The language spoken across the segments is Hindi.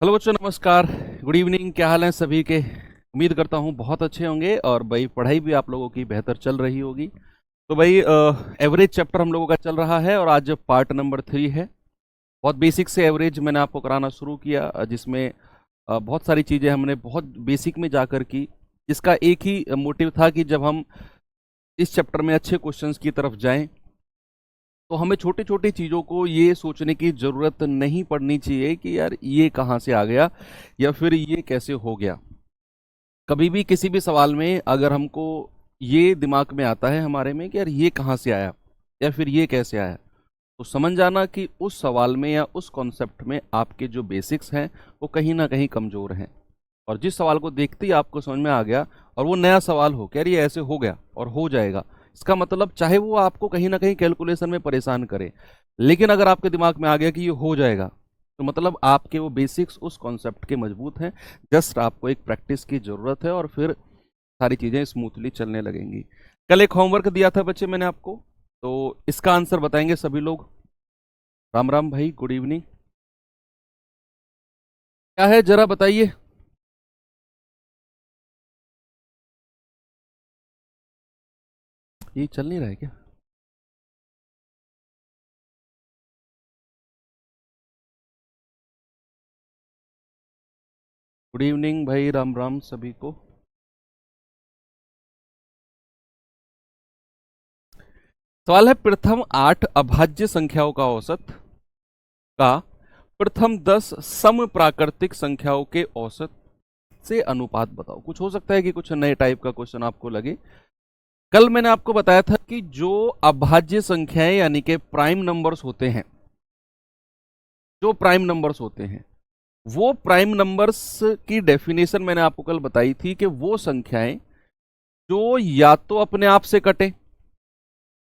हेलो बच्चों, नमस्कार। Good evening. क्या हाल है सभी के? उम्मीद करता हूँ बहुत अच्छे होंगे और भाई पढ़ाई भी आप लोगों की बेहतर चल रही होगी। तो भाई एवरेज चैप्टर हम लोगों का चल रहा है और आज पार्ट नंबर 3 है। बहुत बेसिक से एवरेज मैंने आपको कराना शुरू किया, जिसमें बहुत सारी चीज़ें हमने बहुत बेसिक में जाकर की, जिसका एक ही मोटिव था कि जब हम इस चैप्टर में अच्छे क्वेश्चंस की तरफ जाएं तो हमें छोटी छोटी चीज़ों को ये सोचने की ज़रूरत नहीं पड़नी चाहिए कि यार ये कहाँ से आ गया या फिर ये कैसे हो गया। कभी भी किसी भी सवाल में अगर हमको ये दिमाग में आता है हमारे में कि यार ये कहाँ से आया या फिर ये कैसे आया, तो समझ जाना कि उस सवाल में या उस कॉन्सेप्ट में आपके जो बेसिक्स हैं वो कहीं ना कहीं कमज़ोर हैं। और जिस सवाल को देखते ही आपको समझ में आ गया और वो नया सवाल हो कि यार ये ऐसे हो गया और हो जाएगा, इसका मतलब चाहे वो आपको कहीं ना कहीं कैलकुलेशन में परेशान करे, लेकिन अगर आपके दिमाग में आ गया कि ये हो जाएगा तो मतलब आपके वो बेसिक्स उस कॉन्सेप्ट के मजबूत हैं। जस्ट आपको एक प्रैक्टिस की ज़रूरत है और फिर सारी चीज़ें स्मूथली चलने लगेंगी। कल एक होमवर्क दिया था बच्चे मैंने आपको, तो इसका आंसर बताएंगे सभी लोग। राम राम भाई, गुड इवनिंग। क्या है जरा बताइए। ये चल नहीं रहा है क्या? गुड इवनिंग भाई, राम राम सभी को। सवाल है, प्रथम 8 अभाज्य संख्याओं का औसत का प्रथम 10 सम प्राकृतिक संख्याओं के औसत से अनुपात बताओ। कुछ हो सकता है कि कुछ नए टाइप का क्वेश्चन आपको लगे। कल मैंने आपको बताया था कि जो अभाज्य संख्याएं यानी कि प्राइम नंबर्स होते हैं, जो प्राइम नंबर्स होते हैं, वो प्राइम नंबर्स की डेफिनेशन मैंने आपको कल बताई थी कि वो संख्याएं जो या तो अपने आप से कटे,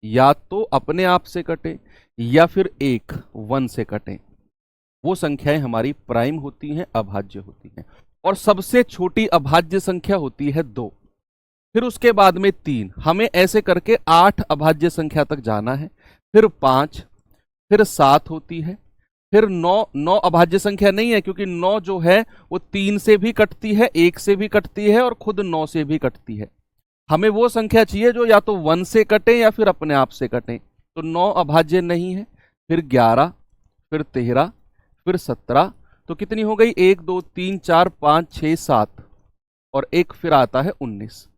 या तो अपने आप से कटे, या फिर एक वन से कटे, वो संख्याएं हमारी प्राइम होती हैं, अभाज्य होती हैं। और सबसे छोटी अभाज्य संख्या होती है 2। फिर उसके बाद में 3। हमें ऐसे करके 8 अभाज्य संख्या तक जाना है। फिर 5, फिर 7 होती है, फिर 9। 9 अभाज्य संख्या नहीं है क्योंकि 9 जो है वो 3 से भी कटती है, 1 से भी कटती है और खुद 9 से भी कटती है। हमें वो संख्या चाहिए जो या तो 1 से कटे या फिर अपने आप से कटे। तो 9 अभाज्य नहीं है। फिर 11, फिर 13, फिर 17। तो कितनी हो गई? 1 2 3 4 5 6 7 और एक फिर आता है 19।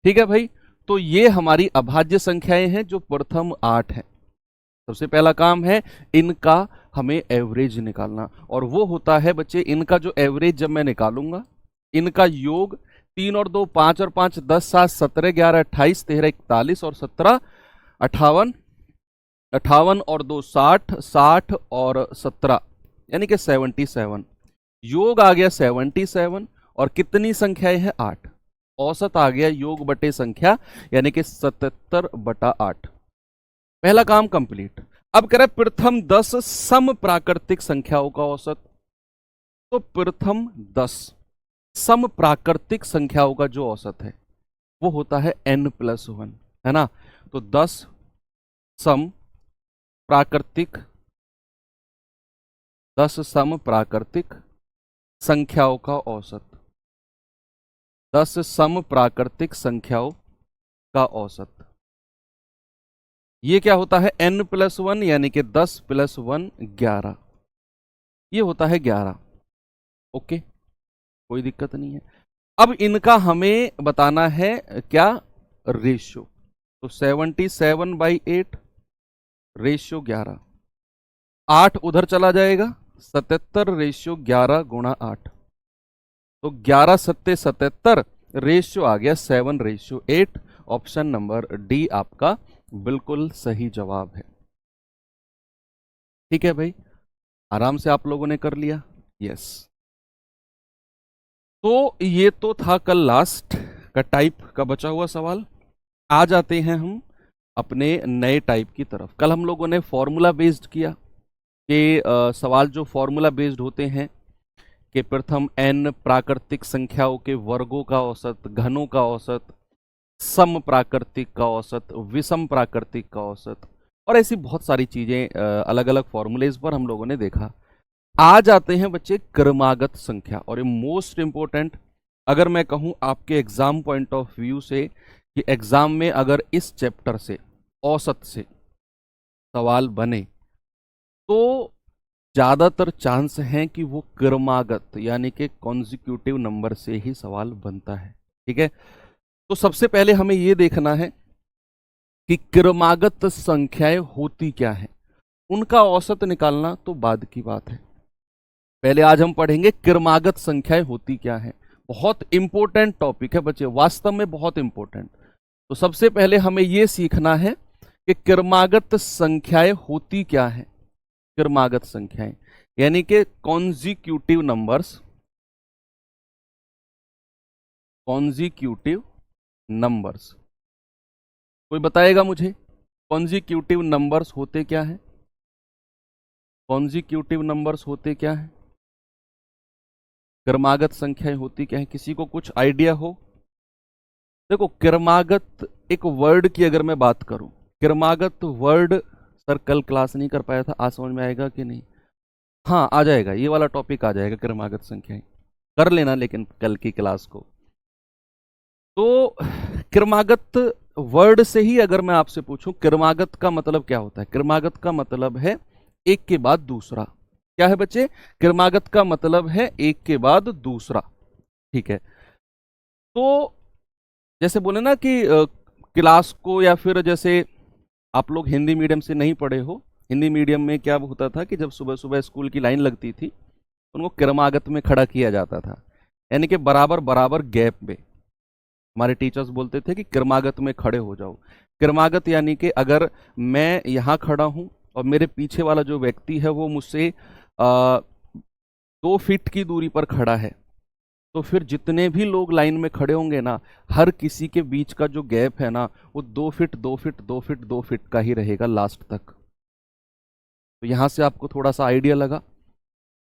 ठीक है भाई। तो ये हमारी अभाज्य संख्याएं हैं जो प्रथम 8 हैं। सबसे पहला काम है इनका हमें एवरेज निकालना, और वो होता है बच्चे, इनका जो एवरेज जब मैं निकालूंगा, इनका योग 3 और 2 5 और 5 10 7 17 11 28 13 41 और 17 58, 58 और 2 60, 60 और 17 यानी कि 77। योग आ गया 77 और कितनी संख्याएं हैं? 8। औसत आ गया योग बटे संख्या यानी कि 77/8। पहला काम कंप्लीट। अब कह रहे प्रथम 10 सम प्राकृतिक संख्याओं का औसत। तो प्रथम 10 सम प्राकृतिक संख्याओं का जो औसत है वो होता है n+1, है ना। तो 10 सम प्राकृतिक 10 सम प्राकृतिक संख्याओं का औसत, 10 सम प्राकृतिक संख्याओं का औसत, ये क्या होता है? n+1 यानी कि 10 + 1 11। ये होता है 11। ओके, कोई दिक्कत नहीं है। अब इनका हमें बताना है क्या? रेशियो। तो 77/8 रेशियो 11। 8 उधर चला जाएगा, 77 रेशियो 11 गुणा 8। तो 11 सत्ते 77, रेशियो आ गया 7/8। ऑप्शन नंबर डी आपका बिल्कुल सही जवाब है। ठीक है भाई, आराम से आप लोगों ने कर लिया। यस। तो ये तो था कल लास्ट का टाइप का बचा हुआ सवाल। आ जाते हैं हम अपने नए टाइप की तरफ। कल हम लोगों ने फॉर्मूला बेस्ड किया कि सवाल जो फॉर्मूला बेस्ड होते हैं कि प्रथम n प्राकृतिक संख्याओं के वर्गों का औसत, घनों का औसत, सम प्राकृतिक का औसत, विषम प्राकृतिक का औसत, और ऐसी बहुत सारी चीज़ें अलग अलग फॉर्मूलेज पर हम लोगों ने देखा। आज आते हैं बच्चे क्रमागत संख्या, और ये मोस्ट इंपॉर्टेंट, अगर मैं कहूं आपके एग्जाम पॉइंट ऑफ व्यू से कि एग्जाम में अगर इस चैप्टर से औसत से सवाल बने तो ज्यादातर चांस हैं कि वो क्रमागत यानी कि कॉन्जिक्यूटिव नंबर से ही सवाल बनता है। ठीक है, तो सबसे पहले हमें ये देखना है कि क्रमागत संख्याएं होती क्या है, उनका औसत निकालना तो बाद की बात है। पहले आज हम पढ़ेंगे क्रमागत संख्याएं होती क्या है। बहुत इंपॉर्टेंट टॉपिक है बच्चे, वास्तव में बहुत इंपॉर्टेंट। तो सबसे पहले हमें यह सीखना है कि क्रमागत संख्याएं होती क्या है। क्रमागत संख्याएं यानी कि कॉन्जिक्यूटिव नंबर्स, कॉन्जिक्यूटिव नंबर्स। कोई बताएगा मुझे कॉन्जिक्यूटिव नंबर्स होते क्या है? कॉन्जिक्यूटिव नंबर्स होते क्या है? क्रमागत संख्याएं होती क्या है? किसी को कुछ आइडिया हो? देखो, क्रमागत एक वर्ड की अगर मैं बात करूं, क्रमागत वर्ड सर कल क्लास नहीं कर पाया था, आज समझ में आएगा कि नहीं? हाँ आ जाएगा, ये वाला टॉपिक आ जाएगा, क्रमागत संख्याएं कर लेना लेकिन कल की क्लास को। तो क्रमागत वर्ड से ही अगर मैं आपसे पूछूं क्रमागत का मतलब क्या होता है, क्रमागत का मतलब है एक के बाद दूसरा। क्या है बच्चे? क्रमागत का मतलब है एक के बाद दूसरा। ठीक है, तो जैसे बोले ना कि क्लास को, या फिर जैसे आप लोग हिंदी मीडियम से नहीं पढ़े हो, हिंदी मीडियम में क्या होता था कि जब सुबह सुबह स्कूल की लाइन लगती थी उनको क्रमागत में खड़ा किया जाता था, यानी कि बराबर बराबर गैप में। हमारे टीचर्स बोलते थे कि क्रमागत में खड़े हो जाओ। क्रमागत यानी कि अगर मैं यहाँ खड़ा हूँ और मेरे पीछे वाला जो व्यक्ति है वो मुझसे 2 फीट की दूरी पर खड़ा है, तो फिर जितने भी लोग लाइन में खड़े होंगे ना, हर किसी के बीच का जो गैप है ना, वो 2 फीट 2 फीट 2 फीट 2 फीट का ही रहेगा लास्ट तक। तो यहां से आपको थोड़ा सा आइडिया लगा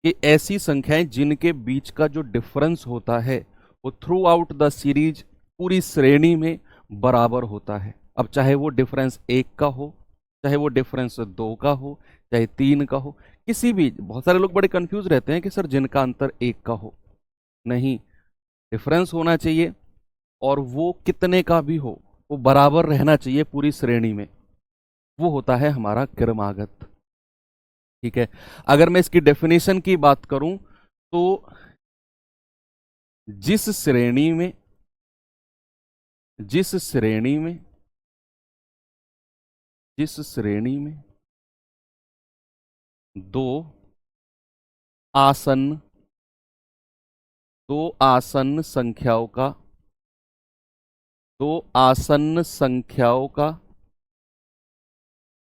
कि ऐसी संख्याएं जिनके बीच का जो डिफरेंस होता है वो थ्रू आउट द सीरीज पूरी श्रेणी में बराबर होता है। अब चाहे वो डिफरेंस 1 का हो, चाहे वो डिफरेंस 2 का हो, चाहे 3 का हो, किसी भी, बहुत सारे लोग बड़े कंफ्यूज रहते हैं कि सर जिनका अंतर 1 का हो, नहीं, डिफरेंस होना चाहिए और वो कितने का भी हो, वो बराबर रहना चाहिए पूरी श्रेणी में, वो होता है हमारा क्रमागत। ठीक है, अगर मैं इसकी डेफिनेशन की बात करूं तो जिस श्रेणी में जिस श्रेणी में जिस श्रेणी में दो आसन्न दो आसन्न संख्याओं का दो आसन्न संख्याओं का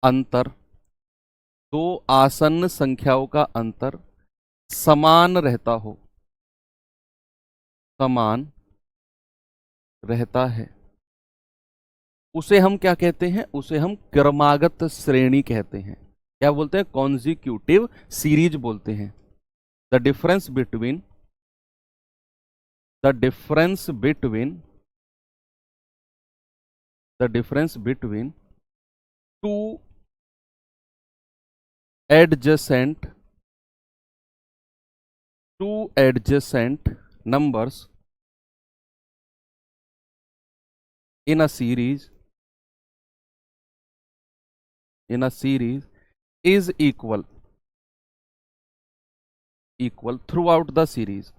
अंतर दो आसन्न संख्याओं का अंतर समान रहता हो, समान रहता है, उसे हम क्या कहते हैं? उसे हम क्रमागत श्रेणी कहते हैं। क्या बोलते हैं? कॉन्जिक्यूटिव सीरीज बोलते हैं। The difference between the difference between the difference between two adjacent two adjacent numbers in a series is equal throughout the series,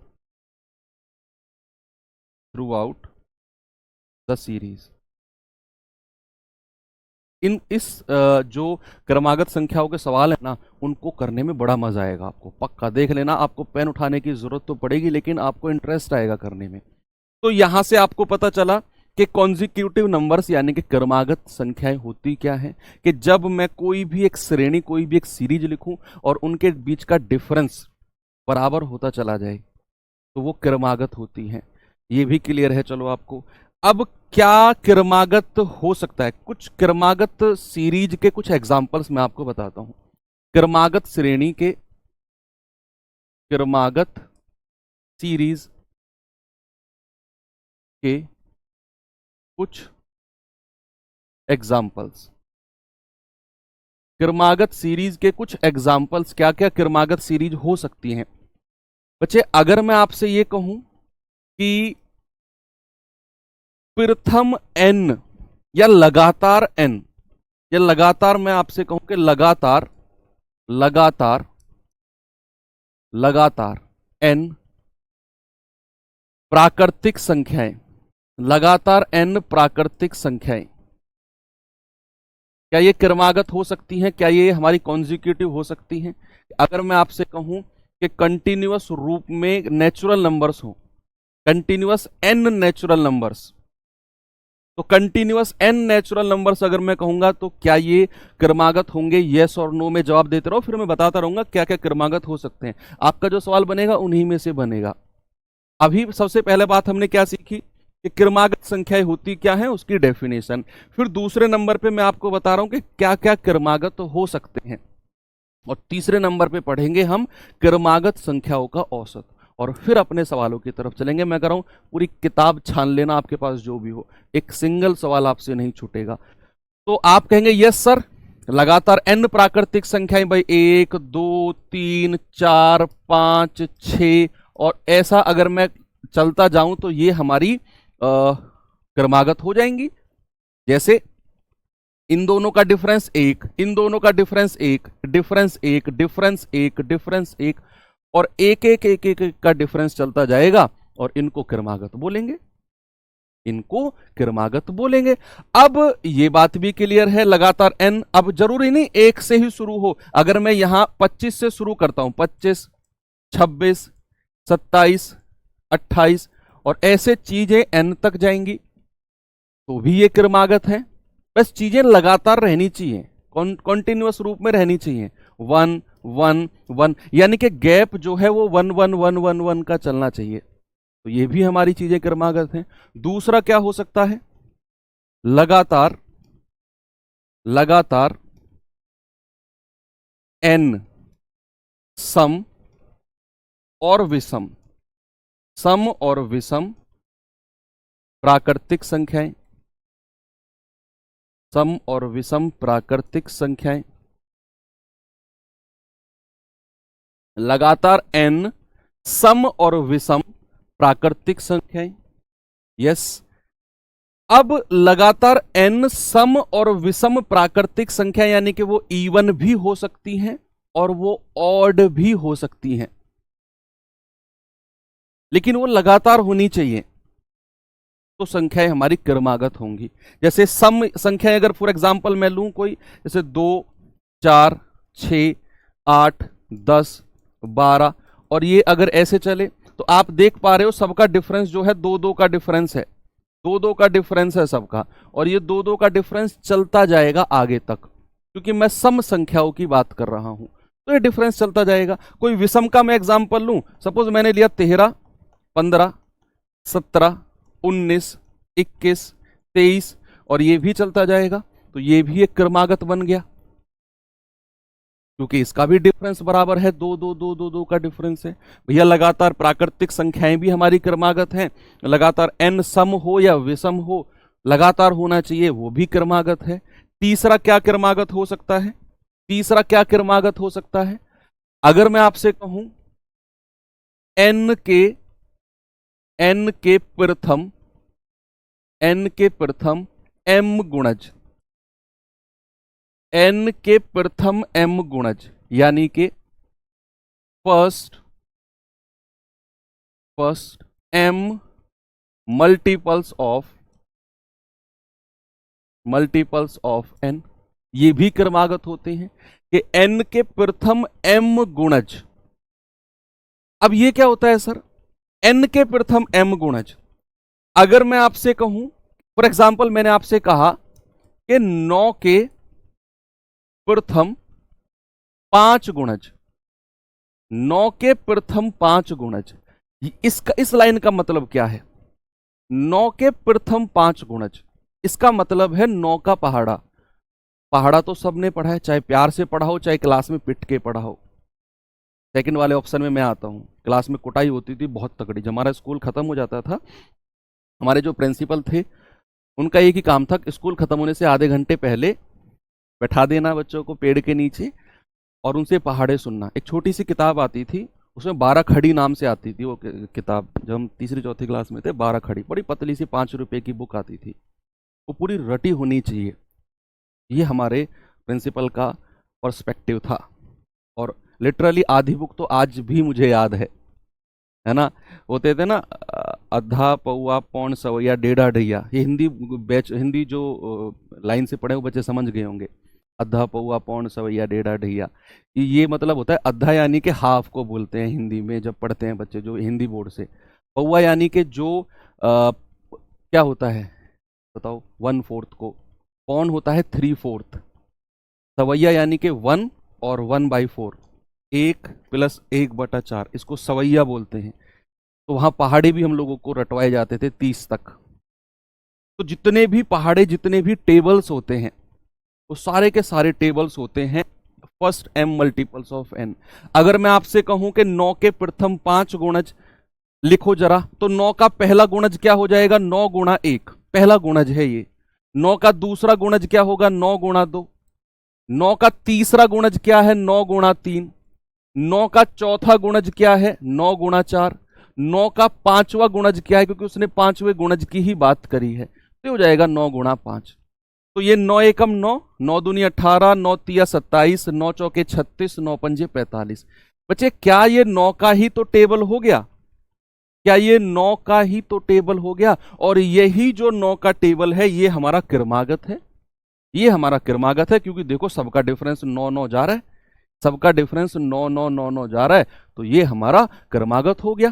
throughout the series। जो क्रमागत संख्याओं के सवाल है ना, उनको करने में बड़ा मजा आएगा आपको, पक्का देख लेना। आपको पेन उठाने की जरूरत तो पड़ेगी लेकिन आपको इंटरेस्ट आएगा करने में। तो यहां से आपको पता चला कि कॉन्जिक्यूटिव नंबर्स यानी कि क्रमागत संख्याएं होती क्या है, कि जब मैं कोई भी एक श्रेणी, कोई भी एक सीरीज लिखूं और उनके बीच का डिफरेंस बराबर होता चला जाए तो वो क्रमागत होती हैं। ये भी क्लियर है चलो आपको। अब क्या क्रमागत हो सकता है? कुछ क्रमागत सीरीज के कुछ एग्जांपल्स मैं आपको बताता हूं। क्रमागत श्रेणी के, क्रमागत सीरीज के कुछ एग्जाम्पल्स। क्रमागत सीरीज के कुछ एग्जाम्पल्स, क्या क्या क्रमागत सीरीज हो सकती हैं। बच्चे अगर मैं आपसे ये कहूं कि प्रथम एन या लगातार एन, या लगातार मैं आपसे कहूं कि लगातार लगातार लगातार एन प्राकृतिक संख्याएं, लगातार एन प्राकृतिक संख्याएं, क्या ये क्रमागत हो सकती हैं? क्या ये हमारी कॉन्जिक्यूटिव हो सकती हैं? अगर मैं आपसे कहूं कि कंटिन्यूअस रूप में नेचुरल नंबर्स हो, कंटिन्यूअस एन नेचुरल नंबर्स, तो कंटिन्यूअस एन नेचुरल नंबर्स अगर मैं कहूंगा तो क्या ये क्रमागत होंगे? यस और नो में जवाब देते रहो, फिर मैं बताता रहूंगा क्या क्या क्रमागत हो सकते हैं। आपका जो सवाल बनेगा उन्हीं में से बनेगा। अभी सबसे पहले बात हमने क्या सीखी कि क्रमागत संख्याएं होती क्या है, उसकी डेफिनेशन। फिर दूसरे नंबर पे मैं आपको बता रहा हूं कि क्या क्या क्रमागत हो सकते हैं, और तीसरे नंबर पे पढ़ेंगे हम क्रमागत संख्याओं का औसत, और फिर अपने सवालों की तरफ चलेंगे। मैं कह रहा हूं पूरी किताब छान लेना, आपके पास जो भी हो, एक सिंगल सवाल आपसे नहीं छूटेगा। तो आप कहेंगे यस सर, लगातार एन प्राकृतिक संख्याएं भाई 1 2 3 4 5 6, और ऐसा अगर मैं चलता जाऊं तो ये हमारी क्रमागत हो जाएंगी। जैसे इन दोनों का डिफरेंस 1, इन दोनों का डिफरेंस 1, डिफरेंस 1, डिफरेंस 1, डिफरेंस 1, और एक एक एक एक, एक का डिफरेंस चलता जाएगा, और इनको क्रमागत बोलेंगे, इनको क्रमागत बोलेंगे। अब ये बात भी क्लियर है, लगातार एन, अब जरूरी नहीं एक से ही शुरू हो। अगर मैं यहां 25 से शुरू करता हूं, 25 26 27 28, और ऐसे चीजें एन तक जाएंगी, तो भी ये क्रमागत है। बस चीजें लगातार रहनी चाहिए, कॉन्टिन्यूअस रूप में रहनी चाहिए, 1 1 1, यानी कि गैप जो है वो 1 1 1 1 1 का चलना चाहिए, तो ये भी हमारी चीजें क्रमागत हैं। दूसरा क्या हो सकता है? लगातार लगातार एन सम और विषम, सम और विषम प्राकृतिक संख्याएं, सम और विषम प्राकृतिक संख्याएं, लगातार एन सम और विषम प्राकृतिक संख्याएं। यस, अब लगातार एन सम और विषम प्राकृतिक संख्या, यानी कि वो इवन भी हो सकती हैं और वो ऑड भी हो सकती हैं, लेकिन वो लगातार होनी चाहिए, तो संख्याएं हमारी क्रमागत होंगी। जैसे सम संख्याएं अगर फॉर एग्जांपल मैं लूं कोई, जैसे 2 4 6 8 10 12, और ये अगर ऐसे चले तो आप देख पा रहे हो सबका डिफरेंस जो है 2 2 का डिफरेंस है, 2 2 का डिफरेंस है सबका, और ये 2 2 का डिफरेंस चलता जाएगा आगे तक, क्योंकि मैं सम संख्याओं की बात कर रहा हूं, तो ये डिफरेंस चलता जाएगा। कोई विषम का मैं एग्जांपल लूं, सपोज मैंने लिया 13 15 17 19 21 23, और ये भी चलता जाएगा, तो ये भी एक क्रमागत बन गया, क्योंकि इसका भी डिफरेंस बराबर है, 2 2 2 2 2 का डिफरेंस है। भैया लगातार प्राकृतिक संख्याएं भी हमारी क्रमागत हैं, लगातार एन सम हो या विषम हो, लगातार होना चाहिए, वो भी क्रमागत है। तीसरा क्या क्रमागत हो सकता है? तीसरा क्या क्रमागत हो सकता है? अगर मैं आपसे कहूं एन के प्रथम एम गुणज, एन के प्रथम एम गुणज, यानी कि first M multiples of N, ये भी क्रमागत होते हैं कि एन के प्रथम एम गुणज। अब ये क्या होता है सर? एन के प्रथम एम गुणज, अगर मैं आपसे कहूं फॉर एग्जाम्पल, मैंने आपसे कहा कि 9 के प्रथम 5 गुणज, 9 के प्रथम 5 गुणज, इसका इस लाइन का मतलब क्या है? 9 के प्रथम 5 गुणज, इसका मतलब है 9 का पहाड़ा। पहाड़ा तो सबने पढ़ा है, चाहे प्यार से पढ़ा हो चाहे क्लास में पिट के पढ़ा हो। सेकंड वाले ऑप्शन में मैं आता हूं। क्लास में कुटाई होती थी बहुत तगड़ी, जब हमारा स्कूल खत्म हो जाता था, हमारे जो प्रिंसिपल थे उनका एक ही काम था, स्कूल खत्म होने से आधे घंटे पहले बैठा देना बच्चों को पेड़ के नीचे और उनसे पहाड़े सुनना। एक छोटी सी किताब आती थी, उसमें 12 खड़ी नाम से आती थी वो किताब, जब हम तीसरी चौथी क्लास में थे। 12 खड़ी, बड़ी पतली सी 5 रुपए की बुक आती थी, वो पूरी रटी होनी चाहिए। ये हमारे प्रिंसिपल का पर्सपेक्टिव था। और लिटरली आधी बुक तो आज भी मुझे याद है ना। होते थे ना अद्धा पौआ पौन सवैया डेढ़ा ढैया, ये हिंदी बैच, हिंदी जो लाइन से पढ़े वो बच्चे समझ गए होंगे। अद्धा पौआ पौन सवैया डेढ़ा ढैया, ये मतलब होता है अद्धा यानी कि हाफ को बोलते हैं हिंदी में जब पढ़ते हैं बच्चे जो हिंदी बोर्ड से। पौआ यानी कि जो क्या होता है बताओ, 1/4 को। पौन होता है 3/4। सवैया यानी कि 1 और 1/4, 1+1/4, इसको सवैया बोलते हैं। तो वहां पहाड़े भी हम लोगों को रटवाए जाते थे 30 तक। तो जितने भी पहाड़े, जितने भी टेबल्स होते हैं, वो सारे के सारे टेबल्स होते हैं first m multiples of n। अगर मैं आपसे कहूं कि 9 के प्रथम 5 गुणज लिखो जरा, तो 9 का पहला गुणज क्या हो जाएगा? 9 गुणा 1, पहला गुणज है ये। 9 का दूसरा गुणज क्या होगा? 9 गुणा 2। 9 का तीसरा गुणज क्या है? 9 गुणा 3। 9 का चौथा गुणज क्या है? 9 गुणा 4। 9 का पांचवा गुणज क्या है? क्योंकि उसने पांचवें गुणज की ही बात करी है, तो हो जाएगा 9 गुणा 5। तो ये 9 एकम 9, 9 दूनी 18, 9 तिया 27, 9 चौके 36, 9 पंजे 45। बच्चे क्या ये 9 का ही तो टेबल हो गया? क्या ये 9 का ही तो टेबल हो गया? और यही जो 9 का टेबल है ये हमारा क्रमागत है। ये हमारा क्रमागत है, क्योंकि देखो सबका डिफरेंस 9-9 जा रहा है, सबका डिफरेंस 9-9-9-9 जा रहा है, तो ये हमारा क्रमागत हो गया,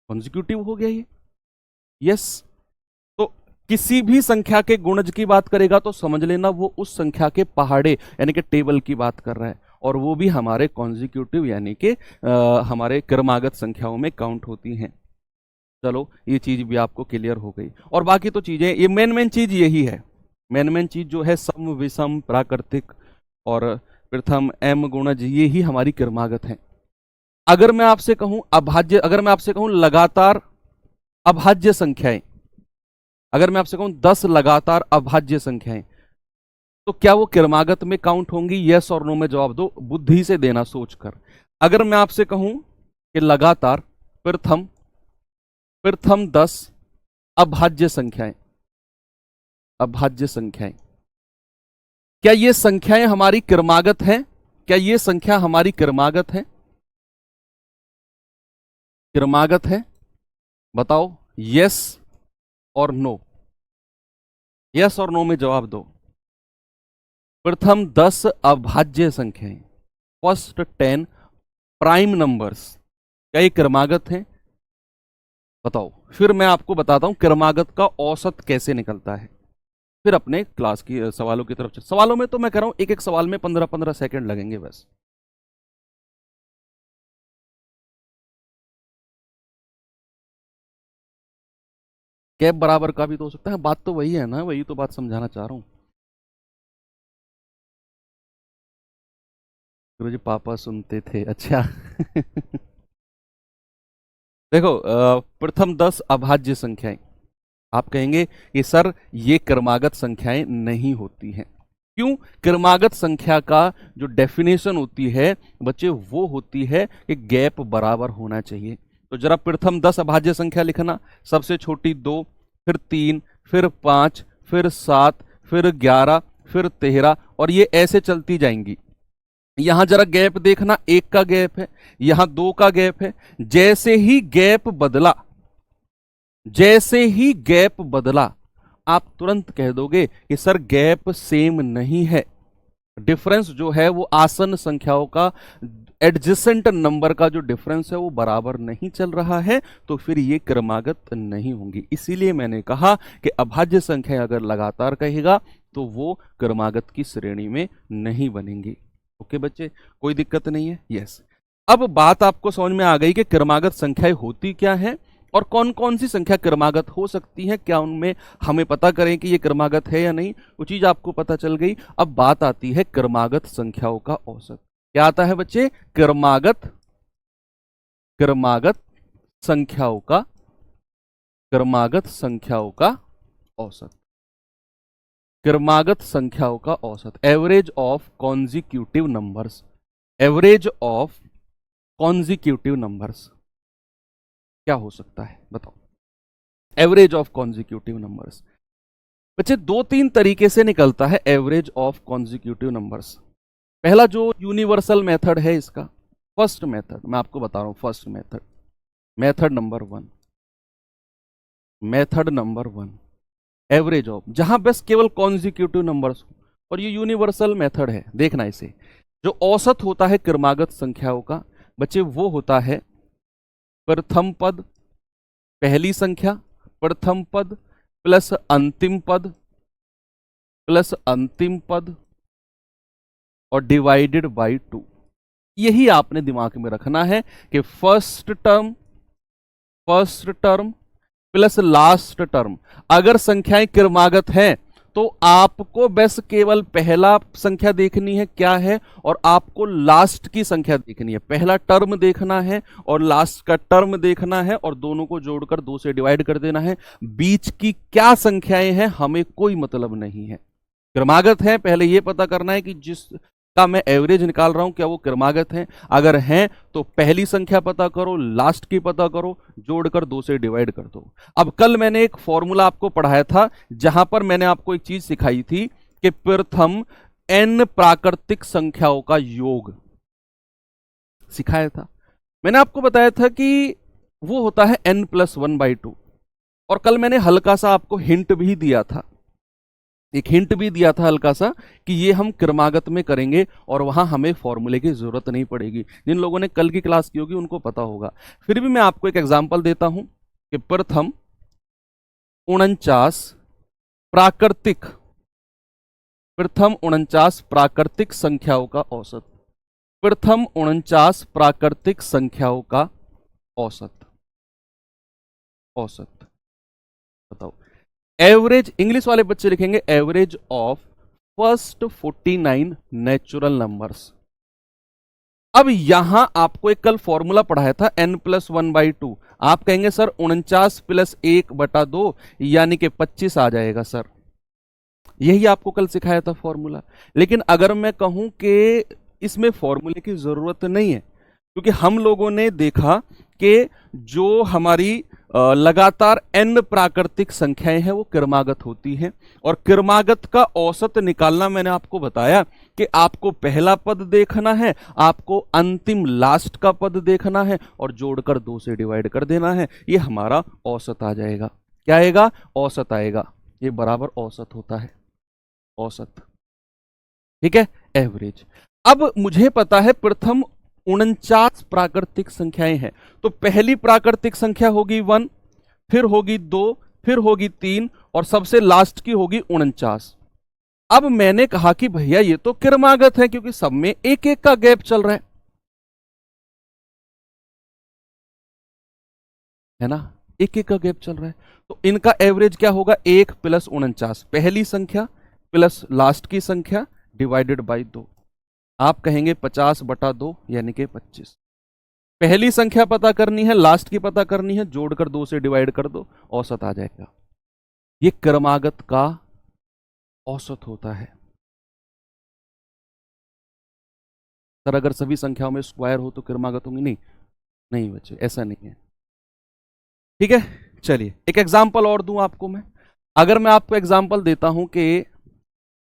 कॉन्जिक्यूटिव हो गया ये। यस। तो किसी भी संख्या के गुणज की बात करेगा तो समझ लेना वो उस संख्या के पहाड़े यानी कि टेबल की बात कर रहा है, और वो भी हमारे कॉन्जिक्यूटिव यानी कि हमारे क्रमागत संख्याओं में काउंट होती हैं। चलो ये चीज भी आपको क्लियर हो गई। और बाकी तो चीजें, ये मेन चीज यही है। मेन चीज जो है सम, विषम, प्राकृतिक और प्रथम, m गुणज, ये ही हमारी क्रमागत है। अगर मैं आपसे कहूं अभाज्य, अगर मैं आपसे कहूं लगातार अभाज्य संख्याएं, अगर मैं आपसे कहूं 10 लगातार अभाज्य संख्याएं, तो क्या वो क्रमागत में काउंट होंगी? यस और नो में जवाब दो, बुद्धि से देना सोचकर। अगर मैं आपसे कहूं कि लगातार प्रथम प्रथम 10 अभाज्य संख्याएं, अभाज्य संख्याएं, क्या ये संख्याएं हमारी क्रमागत है? क्या ये संख्या हमारी क्रमागत है? क्रमागत है? बताओ यस और नो, यस और नो में जवाब दो। प्रथम 10 अभाज्य संख्याएं, फर्स्ट 10 प्राइम नंबर्स, क्या ये क्रमागत है? बताओ। फिर मैं आपको बताता हूं क्रमागत का औसत कैसे निकलता है, फिर अपने क्लास की सवालों की तरफ। सवालों में तो मैं कह रहा हूं एक एक सवाल में 15-15 सेकंड लगेंगे बस। कैप बराबर का भी तो हो सकता है, बात तो वही है ना, वही तो बात समझाना चाह रहा हूं। गुरुजी पापा सुनते थे, अच्छा। देखो प्रथम 10 अभाज्य संख्याएं, आप कहेंगे कि सर ये क्रमागत संख्याएं नहीं होती हैं। क्यों? क्रमागत संख्या का जो डेफिनेशन होती है बच्चे, वो होती है कि गैप बराबर होना चाहिए। तो जरा प्रथम 10 अभाज्य संख्या लिखना, सबसे छोटी 2, फिर 3, फिर 5, फिर 7, फिर 11, फिर 13, और ये ऐसे चलती जाएंगी। यहां जरा गैप देखना, 1 का गैप है, यहां 2 का गैप है। जैसे ही गैप बदला, जैसे ही गैप बदला, आप तुरंत कह दोगे कि सर गैप सेम नहीं है। डिफरेंस जो है वो आसन संख्याओं का, एडजेसेंट नंबर का जो डिफरेंस है वो बराबर नहीं चल रहा है, तो फिर ये क्रमागत नहीं होंगी। इसीलिए मैंने कहा कि अभाज्य संख्या अगर लगातार कहेगा तो वो क्रमागत की श्रेणी में नहीं बनेंगी। ओके बच्चे, कोई दिक्कत नहीं है। यस। अब बात आपको समझ में आ गई कि क्रमागत संख्याएं होती क्या है और कौन कौन सी संख्या क्रमागत हो सकती है, क्या उनमें हमें पता करें कि ये क्रमागत है या नहीं, वो चीज आपको पता चल गई। अब बात आती है क्रमागत संख्याओं का औसत। क्या आता है बच्चे? क्रमागत, क्रमागत संख्याओं का, क्रमागत संख्याओं का औसत। क्रमागत संख्याओं का औसत, average of consecutive numbers, average of consecutive numbers क्या हो सकता है बताओ। एवरेज ऑफ कॉन्जिक्यूटिव नंबर्स बच्चे दो तीन तरीके से निकलता है एवरेज ऑफ कॉन्जिक्यूटिव नंबर्स। पहला जो यूनिवर्सल मेथड है इसका, फर्स्ट मेथड मैं आपको बता रहा हूं, first method, method number one, method number one, average of, जहां बस केवल कॉन्जिक्यूटिव नंबर्स हो, और ये यूनिवर्सल मेथड है। देखना इसे, जो औसत होता है क्रमागत संख्याओं का बच्चे वो होता है प्रथम पद, पहली संख्या, प्रथम पद प्लस अंतिम पद, प्लस अंतिम पद और डिवाइडेड बाय 2। यही आपने दिमाग में रखना है कि first term plus last term. अगर संख्याएं क्रमागत हैं तो आपको बस केवल पहला संख्या देखनी है क्या है, और आपको लास्ट की संख्या देखनी है। पहला टर्म देखना है और लास्ट का टर्म देखना है, और दोनों को जोड़कर 2 से डिवाइड कर देना है। बीच की क्या संख्याएं हैं हमें कोई मतलब नहीं है। क्रमागत है, पहले यह पता करना है कि जिसका मैं एवरेज निकाल रहा हूं क्या वो क्रमागत है। अगर हैं तो पहली संख्या पता करो, लास्ट की पता करो, जोड़कर 2 से डिवाइड कर दो। अब कल मैंने एक फॉर्मूला आपको पढ़ाया था जहां पर मैंने आपको एक चीज सिखाई थी कि प्रथम n प्राकृतिक संख्याओं का योग सिखाया था। मैंने आपको बताया था कि वो होता है n+1/2, और कल मैंने हल्का सा आपको हिंट भी दिया था, एक हिंट भी दिया था हल्का सा, कि ये हम क्रमागत में करेंगे और वहां हमें फॉर्मूले की जरूरत नहीं पड़ेगी। जिन लोगों ने कल की क्लास की होगी उनको पता होगा। फिर भी मैं आपको एक एग्जांपल देता हूं कि प्रथम 49 प्राकृतिक, प्रथम 49 प्राकृतिक संख्याओं का औसत, प्रथम 49 प्राकृतिक संख्याओं का औसत, औसत बताओ। एवरेज, इंग्लिश वाले बच्चे लिखेंगे average of first 49 natural numbers. अब यहां आपको एक कल फॉर्मूला पढ़ाया था n+1/2। आप कहेंगे सर 49 + 1/2 यानी कि 25 आ जाएगा सर, यही आपको कल सिखाया था फॉर्मूला। लेकिन अगर मैं कहूं कि इसमें फॉर्मूले की जरूरत नहीं है, क्योंकि हम लोगों ने देखा कि जो हमारी लगातार n प्राकृतिक संख्याएं हैं वो क्रमागत होती हैं, और क्रमागत का औसत निकालना मैंने आपको बताया कि आपको पहला पद देखना है, आपको अंतिम लास्ट का पद देखना है, और जोड़कर 2 से डिवाइड कर देना है। ये हमारा औसत आ जाएगा। क्या आएगा? औसत आएगा। ये बराबर औसत होता है, औसत, ठीक है, एवरेज। अब मुझे पता है प्रथम 49 प्राकृतिक संख्याएं हैं, तो पहली प्राकृतिक संख्या होगी 1, फिर होगी 2, फिर होगी 3, और सबसे लास्ट की होगी 49। अब मैंने कहा कि भैया ये तो क्रमागत है, क्योंकि सब में एक एक का गैप चल रहा है ना, एक एक का गैप चल रहा है। तो इनका एवरेज क्या होगा? 1 + 49, पहली संख्या प्लस लास्ट की संख्या डिवाइडेड बाई 2। आप कहेंगे 50/2 यानी कि 25। पहली संख्या पता करनी है, लास्ट की पता करनी है, जोड़कर 2 से डिवाइड कर दो, औसत आ जाएगा। ये क्रमागत का औसत होता है। सर अगर सभी संख्याओं में स्क्वायर हो तो क्रमागत होंगी? नहीं, नहीं बच्चे, ऐसा नहीं है, ठीक है। चलिए एक एग्जाम्पल और दूं आपको मैं। अगर मैं आपको एग्जाम्पल देता हूं कि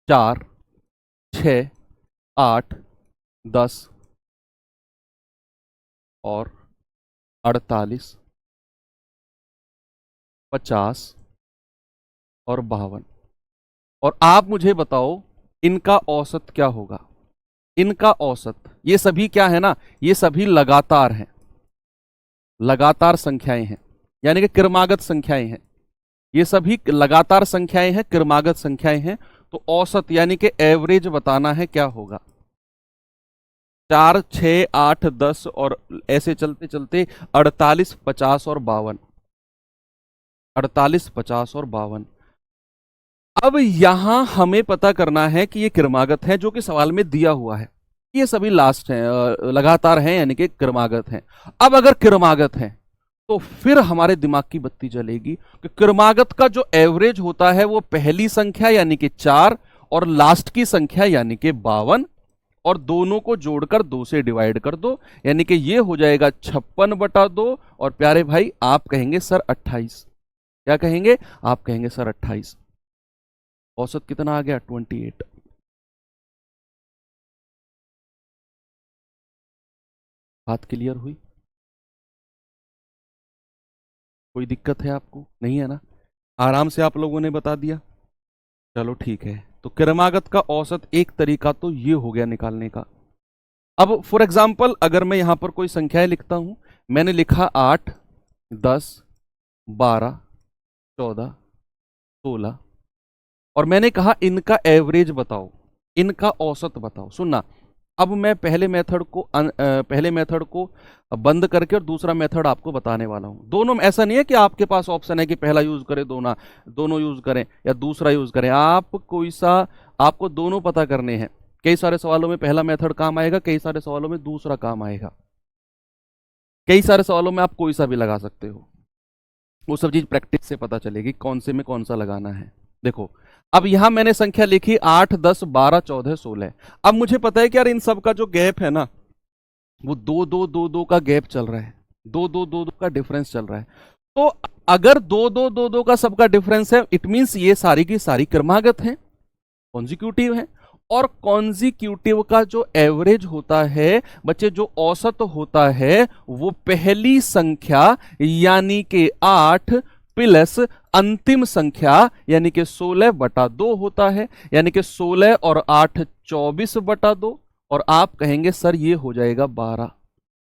4, 6, 8, 10 और 48, 50 और 52, और आप मुझे बताओ इनका औसत क्या होगा? इनका औसत, ये सभी क्या है ना, ये सभी लगातार हैं, लगातार संख्याएं हैं, यानी कि क्रमागत संख्याएं हैं। ये सभी लगातार संख्याएं हैं, क्रमागत संख्याएं हैं। तो औसत यानी कि एवरेज बताना है, क्या होगा? 4, 6, 8, 10 और ऐसे चलते चलते 48, 50 और 52, 48, 50 और 52। अब यहां हमें पता करना है कि ये क्रमागत है, जो कि सवाल में दिया हुआ है। ये सभी लास्ट हैं, लगातार हैं, यानी कि क्रमागत हैं। अब अगर क्रमागत हैं तो फिर हमारे दिमाग की बत्ती जलेगी कि क्रमागत का जो एवरेज होता है वो पहली संख्या यानी कि 4 और लास्ट की संख्या यानी कि 52 और दोनों को जोड़कर 2 से डिवाइड कर दो, यानी कि ये हो जाएगा 56/2। और प्यारे भाई आप कहेंगे सर 28, क्या कहेंगे आप कहेंगे सर 28। औसत कितना आ गया 28। बात क्लियर हुई? कोई दिक्कत है आपको? नहीं है ना? आराम से आप लोगों ने बता दिया। चलो ठीक है, तो क्रमागत का औसत एक तरीका तो ये हो गया निकालने का। अब फॉर एग्जाम्पल अगर मैं यहां पर कोई संख्याएं लिखता हूं, मैंने लिखा 8, 10, 12, 14, 16 और मैंने कहा इनका एवरेज बताओ, इनका औसत बताओ। सुनना, अब मैं पहले मेथड को बंद करके और दूसरा मेथड आपको बताने वाला हूं। दोनों में ऐसा नहीं है कि आपके पास ऑप्शन है कि पहला यूज करें दोनों यूज करें या दूसरा यूज करें। आप कोई सा, आपको दोनों पता करने हैं। कई सारे सवालों में पहला मेथड काम आएगा, कई सारे सवालों में दूसरा काम आएगा, कई सारे सवालों में आप कोई सा भी लगा सकते हो। वो सब चीज प्रैक्टिस से पता चलेगी कौन से में कौन सा लगाना है। देखो, अब यहां मैंने संख्या लिखी 8, 10, 12, 14, 16। अब मुझे पता है कि यार इन सब का जो गैप है ना वो 2, 2, 2, 2 का गैप चल रहा है, 2, 2, 2, 2 का डिफरेंस चल रहा है। तो अगर 2, 2, 2, 2 का सबका डिफरेंस है, इट मींस ये सारी की सारी क्रमागत है, कॉन्जिक्यूटिव है। और कॉन्जिक्यूटिव का जो एवरेज होता है बच्चे, जो औसत होता है, वो पहली संख्या यानी कि 8 प्लस अंतिम संख्या यानी कि 16/2 होता है, यानी कि 16 और 8 24/2। और आप कहेंगे सर ये हो जाएगा 12।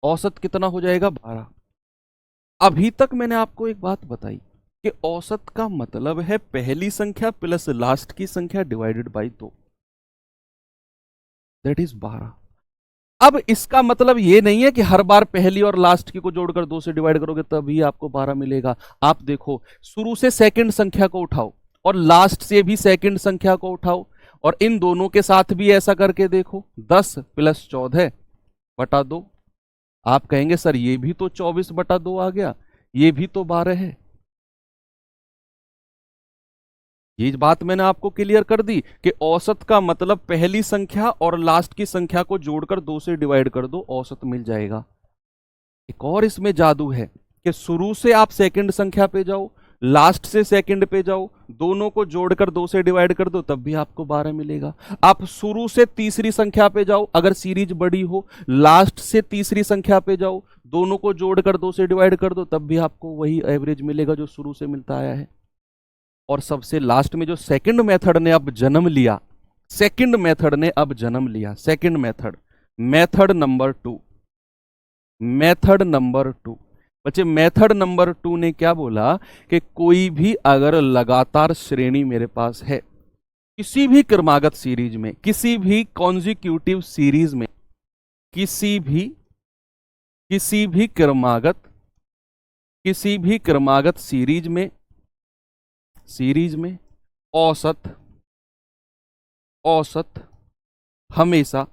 औसत कितना हो जाएगा 12। अभी तक मैंने आपको एक बात बताई कि औसत का मतलब है पहली संख्या प्लस लास्ट की संख्या डिवाइडेड बाई 2, दैट इज 12। अब इसका मतलब ये नहीं है कि हर बार पहली और लास्ट की को जोड़कर 2 से डिवाइड करोगे तभी आपको 12 मिलेगा। आप देखो, शुरू से सेकंड संख्या को उठाओ और लास्ट से भी सेकंड संख्या को उठाओ और इन दोनों के साथ भी ऐसा करके देखो। 10 प्लस 14/2। आप कहेंगे सर ये भी तो 24/2 आ गया, ये भी तो 12 है। ये बात मैंने आपको क्लियर कर दी कि औसत का मतलब पहली संख्या और लास्ट की संख्या को जोड़कर 2 से डिवाइड कर दो, औसत मिल जाएगा। एक और इसमें जादू है कि शुरू से आप सेकंड संख्या पे जाओ, लास्ट से सेकंड पे जाओ, दोनों को जोड़कर 2 से डिवाइड कर दो तब भी आपको 12 मिलेगा। आप शुरू से तीसरी संख्या पे जाओ, अगर सीरीज बड़ी हो, लास्ट से तीसरी संख्या पे जाओ, दोनों को जोड़कर 2 से डिवाइड कर दो तब भी आपको वही एवरेज मिलेगा जो शुरू से मिलता आया है। और सबसे लास्ट में जो सेकंड मेथड ने अब जन्म लिया, सेकंड मेथड ने अब जन्म लिया, second method, method number 2, method number 2। बच्चे मेथड नंबर 2 ने क्या बोला कि कोई भी अगर लगातार श्रेणी मेरे पास है, किसी भी क्रमागत सीरीज में, किसी भी कॉन्जिक्यूटिव सीरीज में, किसी भी क्रमागत सीरीज में औसत हमेशा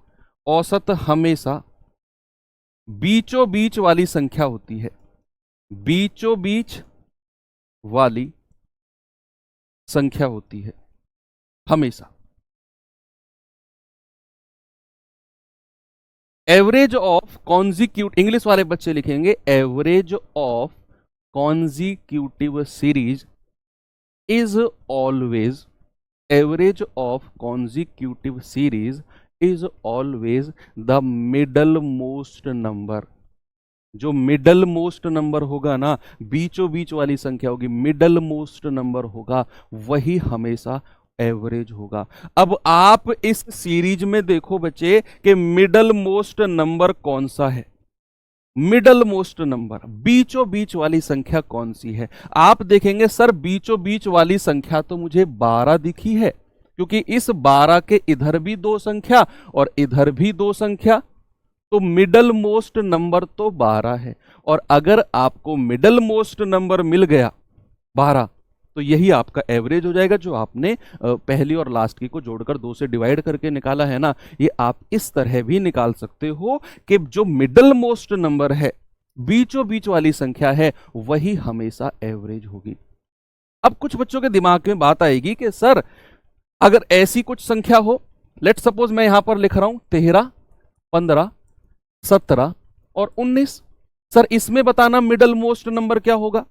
बीचों बीच वाली संख्या होती है, बीचों बीच वाली संख्या होती है हमेशा। एवरेज ऑफ कॉन्जिक्यूट, इंग्लिश वाले बच्चे लिखेंगे average of consecutive series is always, average of consecutive series is always the middle most number। जो मिडल मोस्ट नंबर होगा ना, बीचों बीच वाली संख्या होगी, मिडल मोस्ट नंबर होगा, वही हमेशा एवरेज होगा। अब आप इस सीरीज में देखो बच्चे कि मिडल मोस्ट नंबर कौन सा है, मिडल मोस्ट नंबर, बीचों बीच वाली संख्या कौन सी है। आप देखेंगे सर बीचों बीच वाली संख्या तो मुझे 12 दिखी है, क्योंकि इस 12 के इधर भी 2 संख्या और इधर भी 2 संख्या, तो मिडल मोस्ट नंबर तो 12 है। और अगर आपको मिडल मोस्ट नंबर मिल गया 12, तो यही आपका एवरेज हो जाएगा, जो आपने पहली और लास्ट की को जोड़कर 2 से डिवाइड करके निकाला है ना। ये आप इस तरह भी निकाल सकते हो कि जो मिडल मोस्ट नंबर है, बीचों बीच वाली संख्या है वही हमेशा एवरेज होगी। अब कुछ बच्चों के दिमाग में बात आएगी कि सर अगर ऐसी कुछ संख्या हो, लेट सपोज मैं यहां पर लिख रहा हूं 13, 15, 17 और 19, सर इसमें बताना मिडल मोस्ट नंबर क्या होगा,